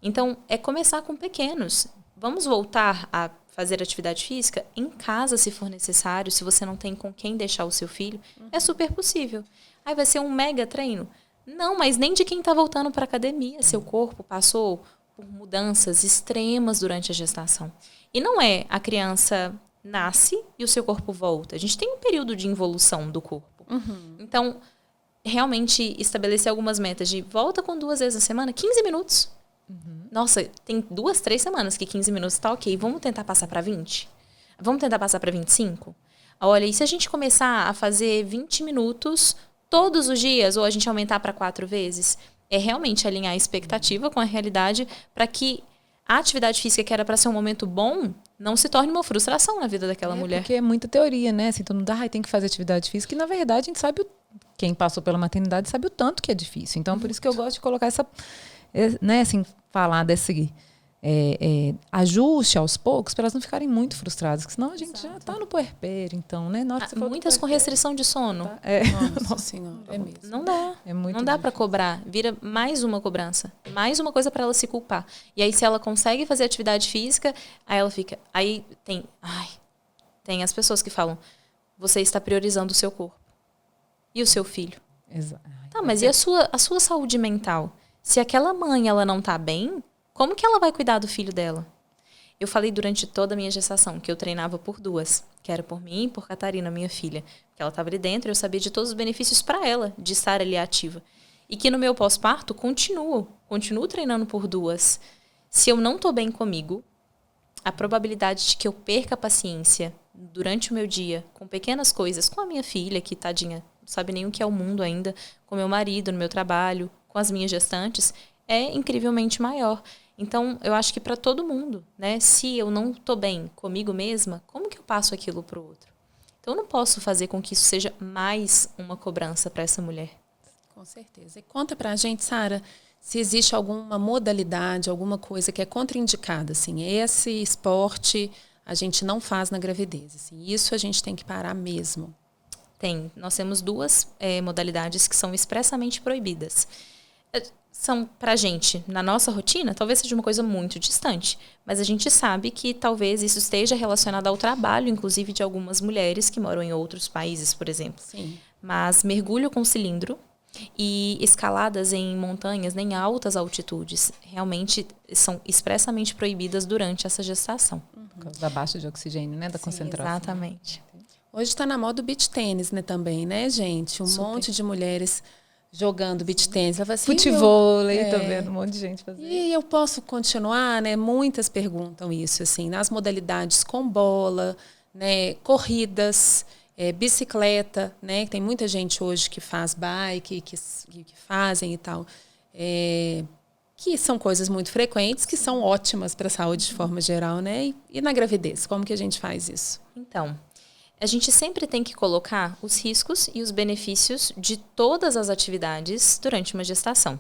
Então, é começar com pequenos. Vamos voltar a fazer atividade física em casa, se for necessário, se você não tem com quem deixar o seu filho. É super possível. Aí vai ser um mega treino? Não, mas nem de quem está voltando para a academia. Seu corpo passou por mudanças extremas durante a gestação. E não é a criança nasce e o seu corpo volta. A gente tem um período de involução do corpo. Então, realmente estabelecer algumas metas de volta com 2 vezes na semana, 15 minutos. Nossa, tem 2, 3 semanas que 15 minutos está ok. Vamos tentar passar para 20? Vamos tentar passar para 25? Olha, e se a gente começar a fazer 20 minutos todos os dias, ou a gente aumentar para 4 vezes? É realmente alinhar a expectativa com a realidade para que a atividade física, que era para ser um momento bom, não se torne uma frustração na vida daquela mulher. Porque é muita teoria, né? Assim, todo mundo tem que fazer atividade física. E, na verdade, a gente sabe, quem passou pela maternidade sabe o tanto que é difícil. Então, por isso que eu gosto de colocar né, assim, falar desse ajuste aos poucos, para elas não ficarem muito frustradas, porque senão a gente já está no puerpério, então, né? Muitas com restrição de sono. Tá? Nossa Senhora, é mesmo. Não dá. Não dá para cobrar. Vira mais uma cobrança. Mais uma coisa para ela se culpar. E aí, se ela consegue fazer atividade física, aí ela fica... Aí tem as pessoas que falam, você está priorizando o seu corpo. E o seu filho? Exato. Tá, mas e a sua saúde mental? Se aquela mãe ela não tá bem, como que ela vai cuidar do filho dela? Eu falei durante toda a minha gestação que eu treinava por 2, que era por mim e por Catarina, minha filha. Que ela estava ali dentro e eu sabia de todos os benefícios para ela de estar ali ativa. E que no meu pós-parto continuo treinando por 2. Se eu não tô bem comigo, a probabilidade de que eu perca a paciência durante o meu dia com pequenas coisas, com a minha filha, que tadinha, não sabe nem o que é o mundo ainda, com meu marido, no meu trabalho, com as minhas gestantes, é incrivelmente maior. Então, eu acho que para todo mundo, né? Se eu não estou bem comigo mesma, como que eu passo aquilo para o outro? Então, eu não posso fazer com que isso seja mais uma cobrança para essa mulher. Com certeza. E conta pra gente, Sara, se existe alguma modalidade, alguma coisa que é contraindicada, assim, esse esporte a gente não faz na gravidez, assim, isso a gente tem que parar mesmo. Tem. Nós temos 2 modalidades que são expressamente proibidas. São, pra gente, na nossa rotina, talvez seja uma coisa muito distante. Mas a gente sabe que talvez isso esteja relacionado ao trabalho, inclusive, de algumas mulheres que moram em outros países, por exemplo. Sim. Mas mergulho com cilindro e escaladas em montanhas, em altas altitudes, realmente são expressamente proibidas durante essa gestação. Por causa da baixa de oxigênio, né? Da concentração. Exatamente. Hoje está na moda o beach tênis, né, também, né, gente? Monte de mulheres jogando beach tênis. Assim, futevôlei, tô vendo um monte de gente fazendo. E eu posso continuar, né? Muitas perguntam isso, assim, nas modalidades com bola, né, corridas, bicicleta, né? Tem muita gente hoje que faz bike, que fazem e tal. Que são coisas muito frequentes, que são ótimas para a saúde de forma geral, né? E na gravidez, como que a gente faz isso? Então, a gente sempre tem que colocar os riscos e os benefícios de todas as atividades durante uma gestação.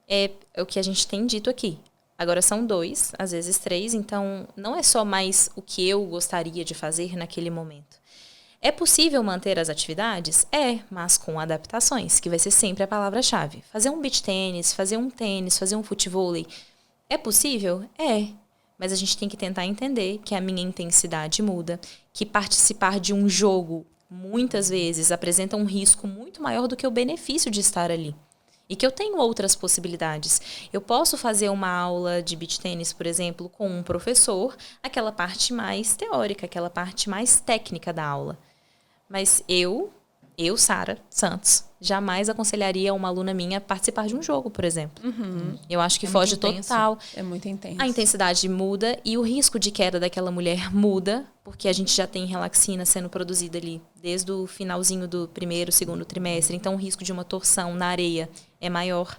É o que a gente tem dito aqui. Agora são 2, às vezes 3, então não é só mais o que eu gostaria de fazer naquele momento. É possível manter as atividades? É, mas com adaptações, que vai ser sempre a palavra-chave. Fazer um beach tênis, fazer um futevôlei. É possível? É. Mas a gente tem que tentar entender que a minha intensidade muda, que participar de um jogo, muitas vezes, apresenta um risco muito maior do que o benefício de estar ali. E que eu tenho outras possibilidades. Eu posso fazer uma aula de beach tênis, por exemplo, com um professor, aquela parte mais teórica, aquela parte mais técnica da aula. Mas eu eu, Sara Santos, jamais aconselharia uma aluna minha participar de um jogo, por exemplo. Eu acho que foge total. É muito intenso. A intensidade muda e o risco de queda daquela mulher muda, porque a gente já tem relaxina sendo produzida ali desde o finalzinho do primeiro, segundo trimestre. Então, o risco de uma torção na areia é maior.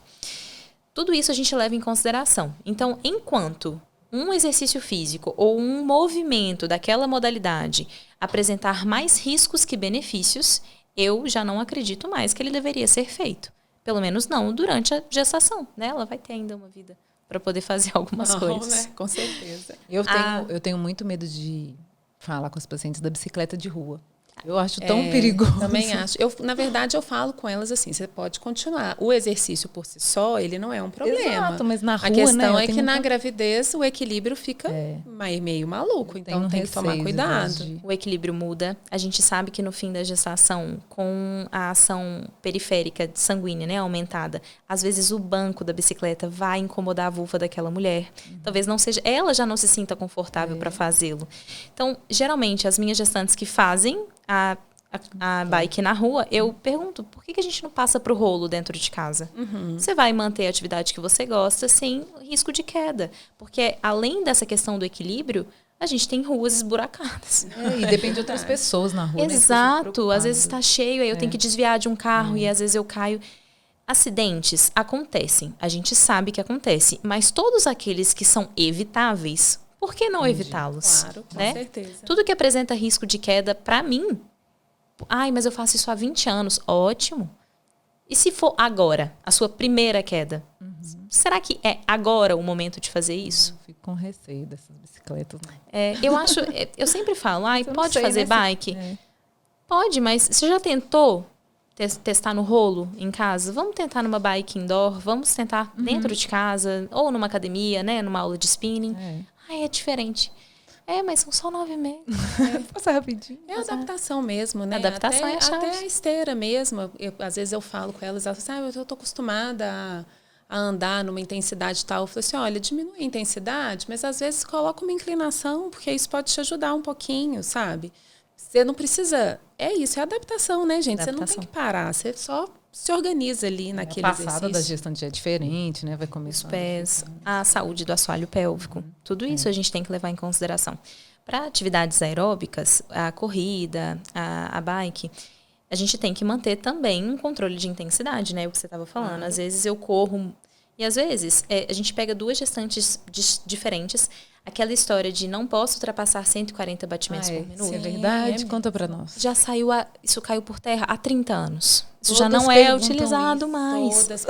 Tudo isso a gente leva em consideração. Então, enquanto um exercício físico ou um movimento daquela modalidade apresentar mais riscos que benefícios, eu já não acredito mais que ele deveria ser feito. Pelo menos não durante a gestação, né? Ela vai ter ainda uma vida para poder fazer algumas coisas. Né? Com certeza. Eu tenho muito medo de falar com as pacientes da bicicleta de rua. Eu acho tão perigoso. Também acho. Na verdade, eu falo com elas assim, você pode continuar. O exercício por si só, ele não é um problema. Exato, mas na rua, a questão né, é que na gravidez o equilíbrio fica meio maluco. Então tem que tomar cuidado. O equilíbrio muda. A gente sabe que no fim da gestação, com a ação periférica sanguínea, né, aumentada, às vezes o banco da bicicleta vai incomodar a vulva daquela mulher. Talvez não seja, ela já não se sinta confortável para fazê-lo. Então, geralmente, as minhas gestantes que fazem a bike na rua, eu pergunto, por que a gente não passa pro rolo dentro de casa? Você vai manter a atividade que você gosta sem risco de queda. Porque além dessa questão do equilíbrio, a gente tem ruas esburacadas. E depende de outras pessoas na rua. Exato. Às vezes está cheio, aí eu tenho que desviar de um carro e às vezes eu caio. Acidentes acontecem. A gente sabe que acontece. Mas todos aqueles que são evitáveis, por que não evitá-los? Claro, com né? certeza. Tudo que apresenta risco de queda, para mim, mas eu faço isso há 20 anos. Ótimo. E se for agora, a sua primeira queda? Será que é agora o momento de fazer isso? Eu fico com receio dessas bicicletas. Eu sempre falo, pode sei, fazer né? bike? Pode, mas você já tentou testar no rolo em casa? Vamos tentar numa bike indoor, vamos tentar dentro de casa, ou numa academia, né? Numa aula de spinning. É diferente. Mas são só 9 meses. Passa rapidinho. É adaptação mesmo, né? Adaptação é a chave. Até a esteira mesmo. Às vezes eu falo com elas falam assim, eu tô acostumada a andar numa intensidade tal. Eu falo assim, olha, diminui a intensidade, mas às vezes coloca uma inclinação, porque isso pode te ajudar um pouquinho, sabe? Você não precisa... É isso, é adaptação, né, gente? Você não tem que parar, você só se organiza ali naquele exercício. A passada da gestante é diferente, né? Vai começar. Os pés, a saúde do assoalho pélvico. Tudo isso a gente tem que levar em consideração. Para atividades aeróbicas, a corrida, a bike, a gente tem que manter também um controle de intensidade, né? O que você estava falando. Às vezes eu corro... E às vezes a gente pega 2 gestantes diferentes. Aquela história de não posso ultrapassar 140 batimentos por minuto. Se é verdade, conta pra nós. Já saiu, isso caiu por terra há 30 anos. Isso Todas já não é utilizado mais. Todas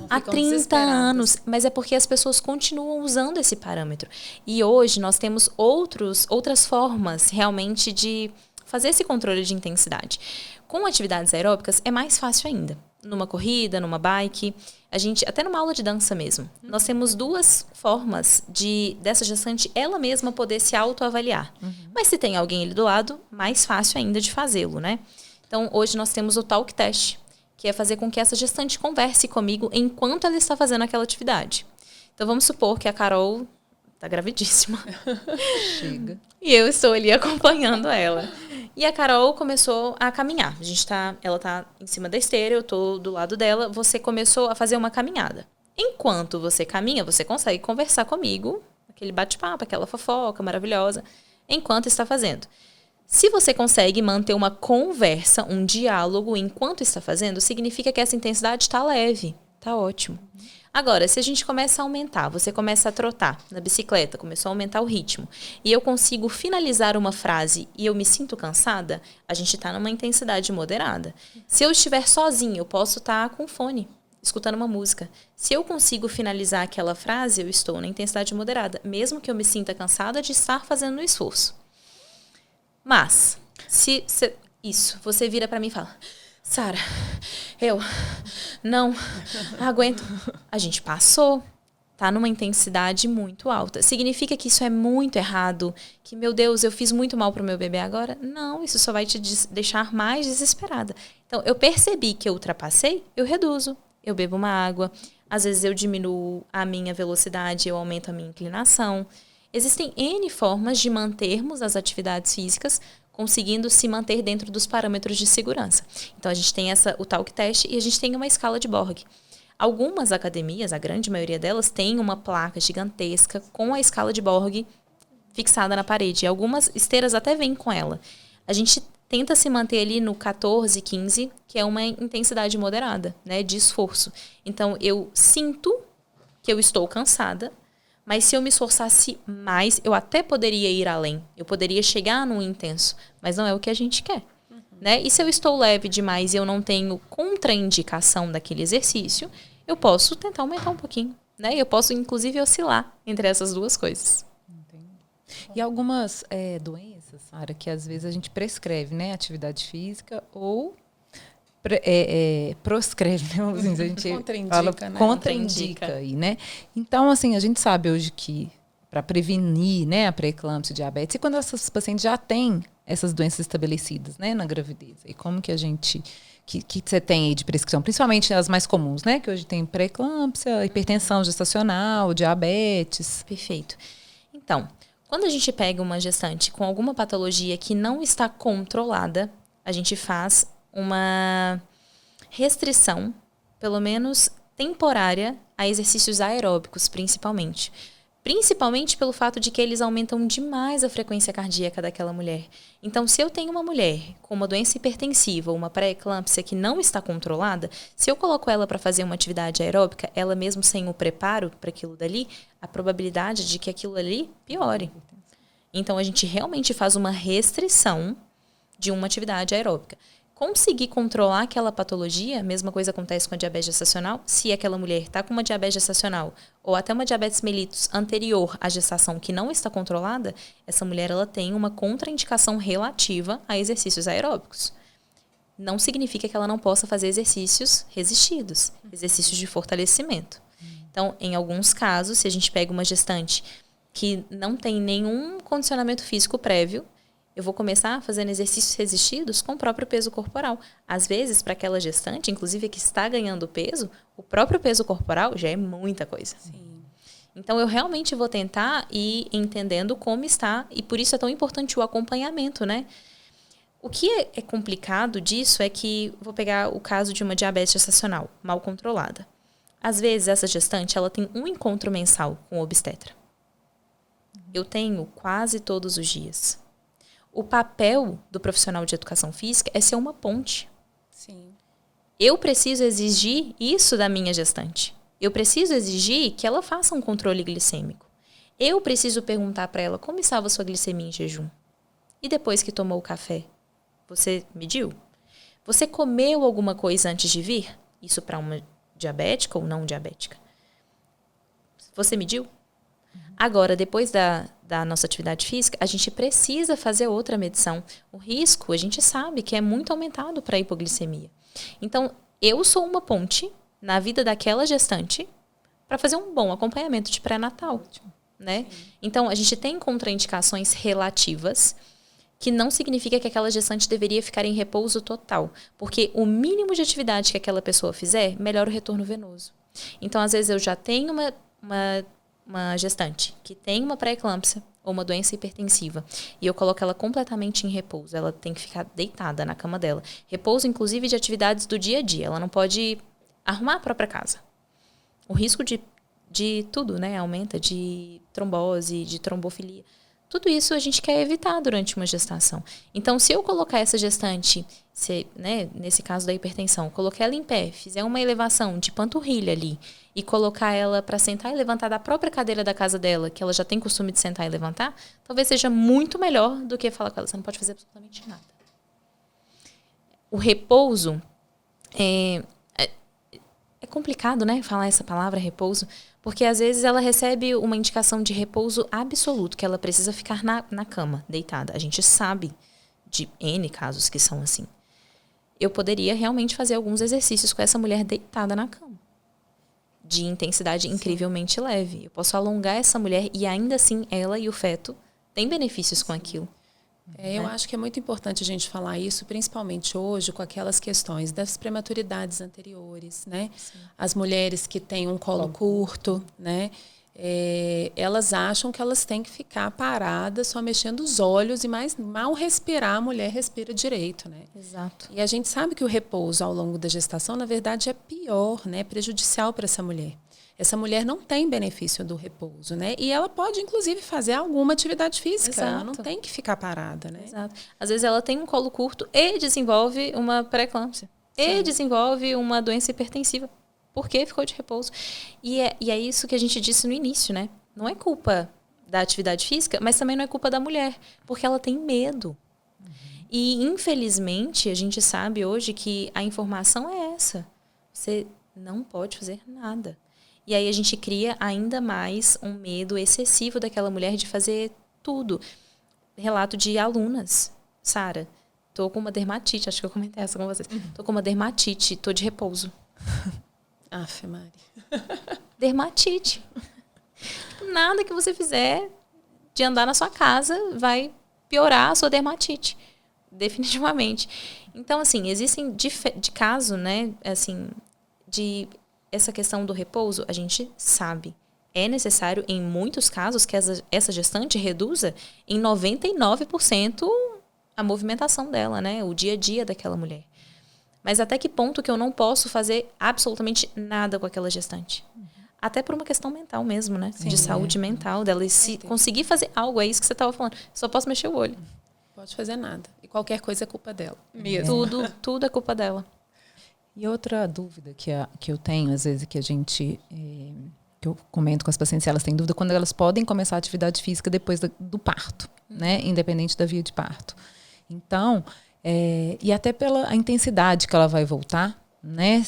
há 30 anos. Mas é porque as pessoas continuam usando esse parâmetro. E hoje nós temos outras formas realmente de fazer esse controle de intensidade. Com atividades aeróbicas é mais fácil ainda. Numa corrida, numa bike, até numa aula de dança mesmo, nós temos 2 formas dessa gestante ela mesma poder se autoavaliar. Mas se tem alguém ali do lado, mais fácil ainda de fazê-lo, né? Então, hoje nós temos o talk test, que é fazer com que essa gestante converse comigo enquanto ela está fazendo aquela atividade. Então, vamos supor que a Carol está gravidíssima. Chega. E eu estou ali acompanhando ela. E a Carol começou a caminhar. Ela tá em cima da esteira, eu estou do lado dela. Você começou a fazer uma caminhada. Enquanto você caminha, você consegue conversar comigo, aquele bate-papo, aquela fofoca maravilhosa, enquanto está fazendo. Se você consegue manter uma conversa, um diálogo enquanto está fazendo, significa que essa intensidade está leve. Tá ótimo. Agora, se a gente começa a aumentar, você começa a trotar na bicicleta, começou a aumentar o ritmo, e eu consigo finalizar uma frase e eu me sinto cansada, a gente está numa intensidade moderada. Se eu estiver sozinha, eu posso estar com fone, escutando uma música. Se eu consigo finalizar aquela frase, eu estou na intensidade moderada, mesmo que eu me sinta cansada de estar fazendo o esforço. Mas, você vira para mim e fala... Sara, eu não aguento. A gente passou, tá numa intensidade muito alta. Significa que isso é muito errado? Que, meu Deus, eu fiz muito mal pro meu bebê agora? Não, isso só vai te deixar mais desesperada. Então, eu percebi que eu ultrapassei, eu reduzo. Eu bebo uma água, às vezes eu diminuo a minha velocidade, eu aumento a minha inclinação. Existem N formas de mantermos as atividades físicas conseguindo se manter dentro dos parâmetros de segurança. Então, a gente tem o talk test e a gente tem uma escala de Borg. Algumas academias, a grande maioria delas, tem uma placa gigantesca com a escala de Borg fixada na parede. Algumas esteiras até vêm com ela. A gente tenta se manter ali no 14, 15, que é uma intensidade moderada, né, de esforço. Então, eu sinto que eu estou cansada, mas se eu me esforçasse mais, eu até poderia ir além. Eu poderia chegar no intenso, mas não é o que a gente quer. Né? E se eu estou leve demais e eu não tenho contraindicação daquele exercício, eu posso tentar aumentar um pouquinho. Né? Eu posso, inclusive, oscilar entre essas duas coisas. Entendi. E algumas doenças, Sara, que às vezes a gente prescreve, né? Atividade física ou proscreve, né? Vamos dizer, a gente contraindica, né? Contraindica aí, né? Então, assim, a gente sabe hoje que para prevenir, né, a pré-eclâmpsia e diabetes, e quando essas pacientes já têm essas doenças estabelecidas, né, na gravidez, e como que a gente, que você tem aí de prescrição, principalmente as mais comuns, né, que hoje tem pré-eclâmpsia, hipertensão gestacional, diabetes. Perfeito. Então, quando a gente pega uma gestante com alguma patologia que não está controlada, a gente faz uma restrição, pelo menos temporária, a exercícios aeróbicos, principalmente. Principalmente pelo fato de que eles aumentam demais a frequência cardíaca daquela mulher. Então, se eu tenho uma mulher com uma doença hipertensiva ou uma pré-eclâmpsia que não está controlada, se eu coloco ela para fazer uma atividade aeróbica, ela mesmo sem o preparo para aquilo dali, a probabilidade de que aquilo ali piore. Então, a gente realmente faz uma restrição de uma atividade aeróbica. Conseguir controlar aquela patologia, a mesma coisa acontece com a diabetes gestacional. Se aquela mulher está com uma diabetes gestacional ou até uma diabetes mellitus anterior à gestação que não está controlada, essa mulher ela tem uma contraindicação relativa a exercícios aeróbicos. Não significa que ela não possa fazer exercícios resistidos, exercícios de fortalecimento. Então, em alguns casos, se a gente pega uma gestante que não tem nenhum condicionamento físico prévio, eu vou começar fazendo exercícios resistidos com o próprio peso corporal. Às vezes, para aquela gestante, inclusive que está ganhando peso, o próprio peso corporal já é muita coisa. Sim. Então, eu realmente vou tentar ir entendendo como está, e por isso é tão importante o acompanhamento, né? O que é complicado disso é que, vou pegar o caso de uma diabetes gestacional mal controlada. Às vezes, essa gestante ela tem um encontro mensal com o obstetra. Eu tenho quase todos os dias. O papel do profissional de educação física é ser uma ponte. Sim. Eu preciso exigir isso da minha gestante. Eu preciso exigir que ela faça um controle glicêmico. Eu preciso perguntar para ela como estava a sua glicemia em jejum. E depois que tomou o café, você mediu? Você comeu alguma coisa antes de vir? Isso para uma diabética ou não diabética. Você mediu? Agora, depois da nossa atividade física, a gente precisa fazer outra medição. O risco, a gente sabe que é muito aumentado para a hipoglicemia. Então, eu sou uma ponte na vida daquela gestante para fazer um bom acompanhamento de pré-natal. Né? Então, a gente tem contraindicações relativas, que não significa que aquela gestante deveria ficar em repouso total. Porque o mínimo de atividade que aquela pessoa fizer, melhora o retorno venoso. Então, às vezes, eu já tenho uma gestante que tem uma pré-eclâmpsia ou uma doença hipertensiva e eu coloco ela completamente em repouso. Ela tem que ficar deitada na cama dela. Repouso, inclusive, de atividades do dia a dia. Ela não pode arrumar a própria casa. O risco de tudo, né? Aumenta, de trombose, de trombofilia. Tudo isso a gente quer evitar durante uma gestação. Então, se eu colocar essa gestante, né, nesse caso da hipertensão, colocar ela em pé, fizer uma elevação de panturrilha ali e colocar ela para sentar e levantar da própria cadeira da casa dela, que ela já tem costume de sentar e levantar, talvez seja muito melhor do que falar com ela, você não pode fazer absolutamente nada. O repouso é complicado, né, falar essa palavra repouso, porque às vezes ela recebe uma indicação de repouso absoluto, que ela precisa ficar na cama, deitada. A gente sabe de N casos que são assim. Eu poderia realmente fazer alguns exercícios com essa mulher deitada na cama, de intensidade incrivelmente leve. Eu posso alongar essa mulher e ainda assim ela e o feto têm benefícios com aquilo. Eu acho que é muito importante a gente falar isso, principalmente hoje, com aquelas questões das prematuridades anteriores, né? Sim. As mulheres que têm um colo curto, né? elas acham que elas têm que ficar paradas, só mexendo os olhos e mal respirar, a mulher respira direito, né? Exato. E a gente sabe que o repouso ao longo da gestação, na verdade, é pior, né? Prejudicial para essa mulher. Essa mulher não tem benefício do repouso, né? E ela pode, inclusive, fazer alguma atividade física. Exato. Ela não tem que ficar parada, né? Exato. Às vezes ela tem um colo curto e desenvolve uma pré-eclâmpsia. E desenvolve uma doença hipertensiva. Porque ficou de repouso. E é isso que a gente disse no início, né? Não é culpa da atividade física, mas também não é culpa da mulher. Porque ela tem medo. E, infelizmente, a gente sabe hoje que a informação é essa. Você não pode fazer nada. E aí a gente cria ainda mais um medo excessivo daquela mulher de fazer tudo. Relato de alunas. Sara, tô com uma dermatite. Acho que eu comentei essa com vocês. Tô com uma dermatite, tô de repouso. Aff, Mari. Dermatite. Nada que você fizer de andar na sua casa vai piorar a sua dermatite. Definitivamente. Então, assim, existem de caso, né, assim, de essa questão do repouso, a gente sabe. É necessário, em muitos casos, que essa gestante reduza em 99% a movimentação dela, né, o dia a dia daquela mulher. Mas até que ponto que eu não posso fazer absolutamente nada com aquela gestante? Até por uma questão mental mesmo, né? Sim, de saúde mental dela. E se conseguir fazer algo, é isso que você estava falando. Só posso mexer o olho. Pode fazer nada. E qualquer coisa é culpa dela. Mesmo. Tudo é culpa dela. E outra dúvida que eu tenho, às vezes, que a gente... que eu comento com as pacientes, elas têm dúvida quando elas podem começar a atividade física depois do parto, né? Independente da via de parto. Então... e até pela intensidade que ela vai voltar, né?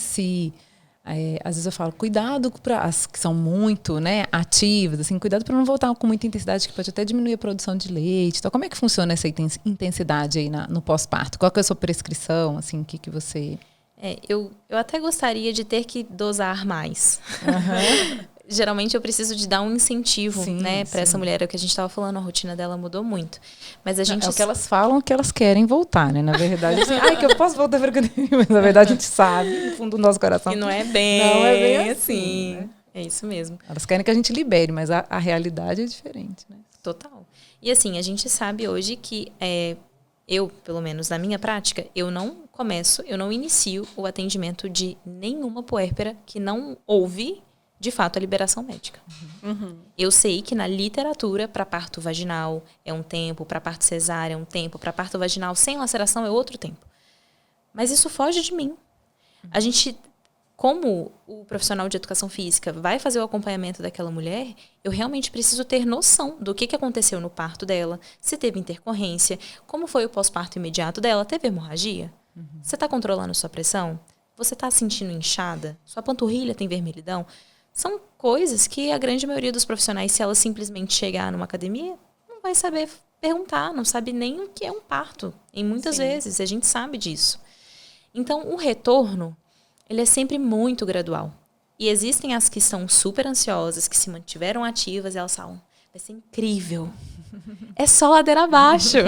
Às vezes eu falo, cuidado para as que são muito, né, ativas, assim, cuidado para não voltar com muita intensidade, que pode até diminuir a produção de leite. Então, como é que funciona essa intensidade aí no pós-parto? Qual que é a sua prescrição, assim, que você... Eu até gostaria de ter que dosar mais. Geralmente eu preciso de dar um incentivo, né, para essa mulher. É o que a gente estava falando, a rotina dela mudou muito. Mas a gente... É o que elas falam que elas querem voltar, né? Na verdade, assim, que eu posso voltar para academia, mas na verdade a gente sabe, no fundo do nosso coração. E não é bem assim. Né? É isso mesmo. Elas querem que a gente libere, mas a realidade é diferente, né? Total. E assim, a gente sabe hoje que eu, pelo menos na minha prática, eu não inicio o atendimento de nenhuma puérpera que não houve de fato a liberação médica. Eu sei que na literatura, para parto vaginal é um tempo, para parto cesárea é um tempo, para parto vaginal sem laceração é outro tempo. Mas isso foge de mim. A gente, como o profissional de educação física vai fazer o acompanhamento daquela mulher, eu realmente preciso ter noção do que aconteceu no parto dela, se teve intercorrência, como foi o pós-parto imediato dela, teve hemorragia? Você está controlando sua pressão? Você está sentindo inchada? Sua panturrilha tem vermelhidão? São coisas que a grande maioria dos profissionais, se ela simplesmente chegar numa academia, não vai saber perguntar, não sabe nem o que é um parto. E muitas vezes, a gente sabe disso. Então, o retorno, ele é sempre muito gradual. E existem as que são super ansiosas, que se mantiveram ativas, e elas falam, vai ser incrível. É só ladeira abaixo.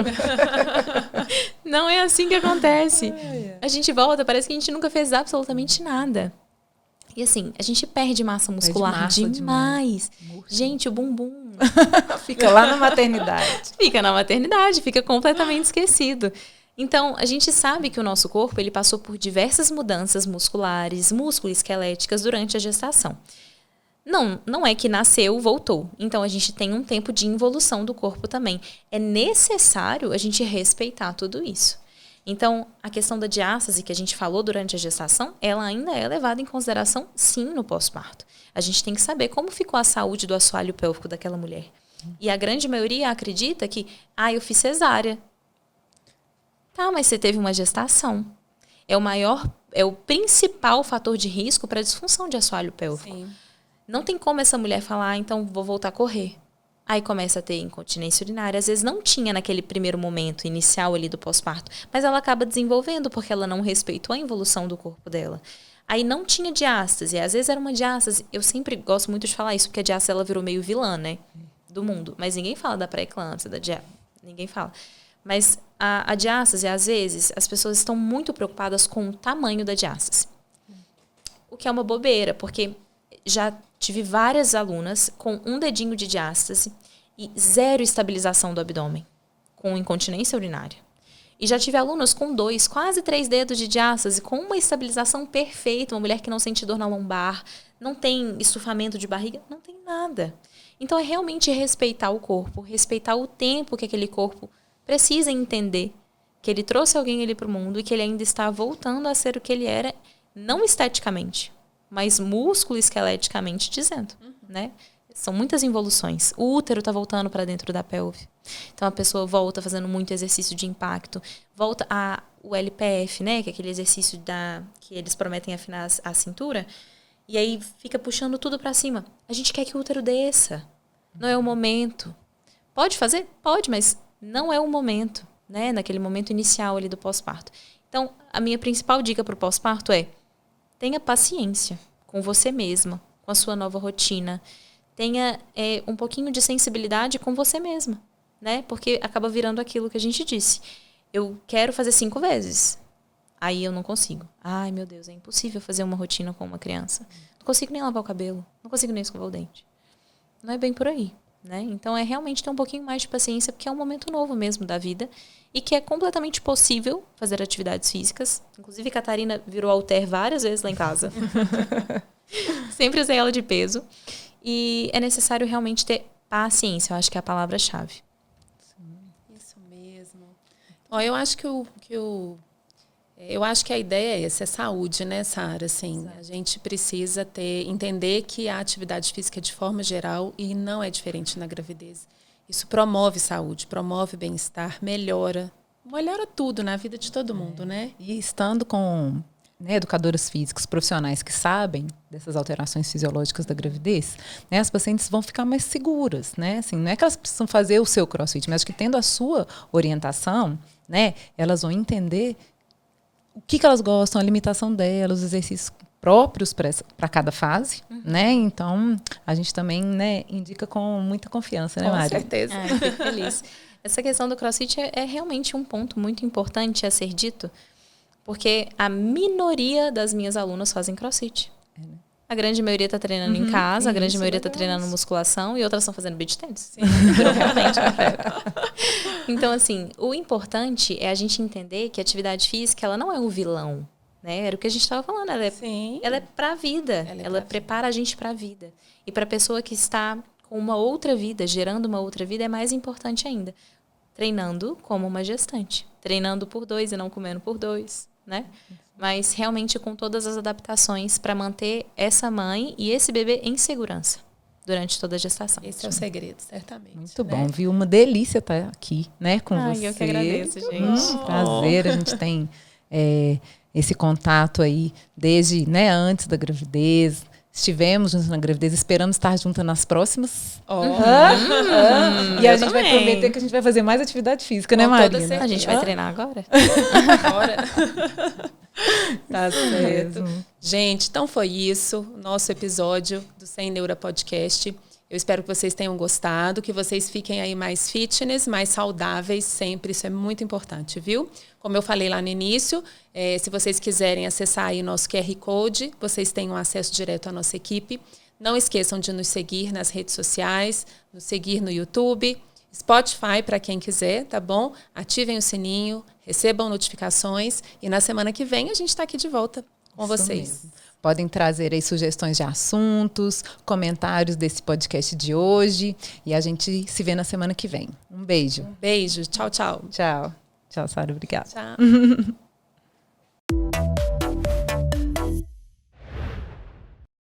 Não é assim que acontece. A gente volta, parece que a gente nunca fez absolutamente nada. E assim, a gente perde massa muscular demais. Gente, o bumbum fica lá na maternidade. Fica na maternidade, fica completamente esquecido. Então, a gente sabe que o nosso corpo ele passou por diversas mudanças musculares, músculo-esqueléticas durante a gestação. Não é que nasceu, voltou. Então, a gente tem um tempo de involução do corpo também. É necessário a gente respeitar tudo isso. Então, a questão da diástase que a gente falou durante a gestação, ela ainda é levada em consideração, sim, no pós-parto. A gente tem que saber como ficou a saúde do assoalho pélvico daquela mulher. E a grande maioria acredita que, eu fiz cesárea. Tá, mas você teve uma gestação. É o principal fator de risco para a disfunção de assoalho pélvico. Sim. Não tem como essa mulher falar, então vou voltar a correr. Aí começa a ter incontinência urinária. Às vezes não tinha naquele primeiro momento inicial ali do pós-parto, mas ela acaba desenvolvendo porque ela não respeitou a involução do corpo dela. Aí não tinha diástase. Às vezes era uma diástase. Eu sempre gosto muito de falar isso, porque a diástase ela virou meio vilã, né? Do mundo. Mas ninguém fala da pré-eclâmpsia, da diástase. Ninguém fala. Mas a diástase, às vezes, as pessoas estão muito preocupadas com o tamanho da diástase. O que é uma bobeira, porque já tive várias alunas com um dedinho de diástase e 0 estabilização do abdômen, com incontinência urinária. E já tive alunos com 2, quase 3 dedos de diástase, com uma estabilização perfeita, uma mulher que não sente dor na lombar, não tem estufamento de barriga, não tem nada. Então é realmente respeitar o corpo, respeitar o tempo que aquele corpo precisa entender que ele trouxe alguém ali para o mundo e que ele ainda está voltando a ser o que ele era, não esteticamente, mas músculo esqueleticamente dizendo, né? São muitas involuções. O útero está voltando para dentro da pelve. Então, a pessoa volta fazendo muito exercício de impacto. Volta o LPF, né? Que é aquele exercício que eles prometem afinar a cintura. E aí, fica puxando tudo para cima. A gente quer que o útero desça. Não é o momento. Pode fazer? Pode, mas não é o momento, né? Naquele momento inicial ali do pós-parto. Então, a minha principal dica para o pós-parto é: tenha paciência com você mesma, com a sua nova rotina. Tenha um pouquinho de sensibilidade com você mesma, né? Porque acaba virando aquilo que a gente disse. Eu quero fazer 5 vezes. Aí eu não consigo. Ai, meu Deus, é impossível fazer uma rotina com uma criança. Não consigo nem lavar o cabelo. Não consigo nem escovar o dente. Não é bem por aí, né? Então é realmente ter um pouquinho mais de paciência, porque é um momento novo mesmo da vida e que é completamente possível fazer atividades físicas. Inclusive, a Catarina virou halter várias vezes lá em casa. Sempre usei ela de peso. E é necessário realmente ter paciência, eu acho que é a palavra-chave. Isso mesmo. Ó, eu acho eu acho que a ideia é essa, é saúde, né, Sara? Assim, a gente precisa entender que a atividade física é de forma geral e não é diferente na gravidez. Isso promove saúde, promove bem-estar, melhora tudo na vida de todo mundo, né? E estando com educadores físicos profissionais que sabem dessas alterações fisiológicas da gravidez, né, as pacientes vão ficar mais seguras, né? Assim, não é que elas precisam fazer o seu crossfit, mas que tendo a sua orientação, né, elas vão entender o que elas gostam, a limitação delas, os exercícios próprios para cada fase, né? Então, a gente também, né, indica com muita confiança, né, Mari? Com certeza. Fico feliz. Essa questão do crossfit é realmente um ponto muito importante a ser dito, porque a minoria das minhas alunas fazem crossfit. A grande maioria está treinando em casa, a grande maioria está treinando musculação e outras estão fazendo beach tennis. Realmente. Então, assim, o importante é a gente entender que a atividade física, ela não é um vilão, né? Era o que a gente estava falando, ela é para a vida. Ela prepara a gente para a vida. E para a pessoa que está com uma outra vida, gerando uma outra vida, é mais importante ainda. Treinando como uma gestante. Treinando por 2 e não comendo por 2, né? Mas realmente com todas as adaptações para manter essa mãe e esse bebê em segurança durante toda a gestação. Esse é o segredo, certamente. Muito bom, viu? Uma delícia estar aqui, né, com você. Eu que agradeço, gente. Prazer, a gente tem esse contato aí desde, né, antes da gravidez. Estivemos juntos na gravidez, esperamos estar juntas nas próximas. E a gente vai prometer que a gente vai fazer mais atividade física, né, Marina? A gente vai treinar agora. Agora. Tá certo. Gente, então foi isso. Nosso episódio do Sem Neura Podcast. Eu espero que vocês tenham gostado, que vocês fiquem aí mais fitness, mais saudáveis sempre. Isso é muito importante, viu? Como eu falei lá no início, se vocês quiserem acessar aí o nosso QR Code, vocês têm um acesso direto à nossa equipe. Não esqueçam de nos seguir nas redes sociais, nos seguir no YouTube, Spotify para quem quiser, tá bom? Ativem o sininho, recebam notificações e na semana que vem a gente está aqui de volta com vocês. Mesmo. Podem trazer aí sugestões de assuntos, comentários desse podcast de hoje e a gente se vê na semana que vem. Um beijo. Um beijo. Tchau, tchau. Tchau. Tchau, Sara. Obrigada. Tchau.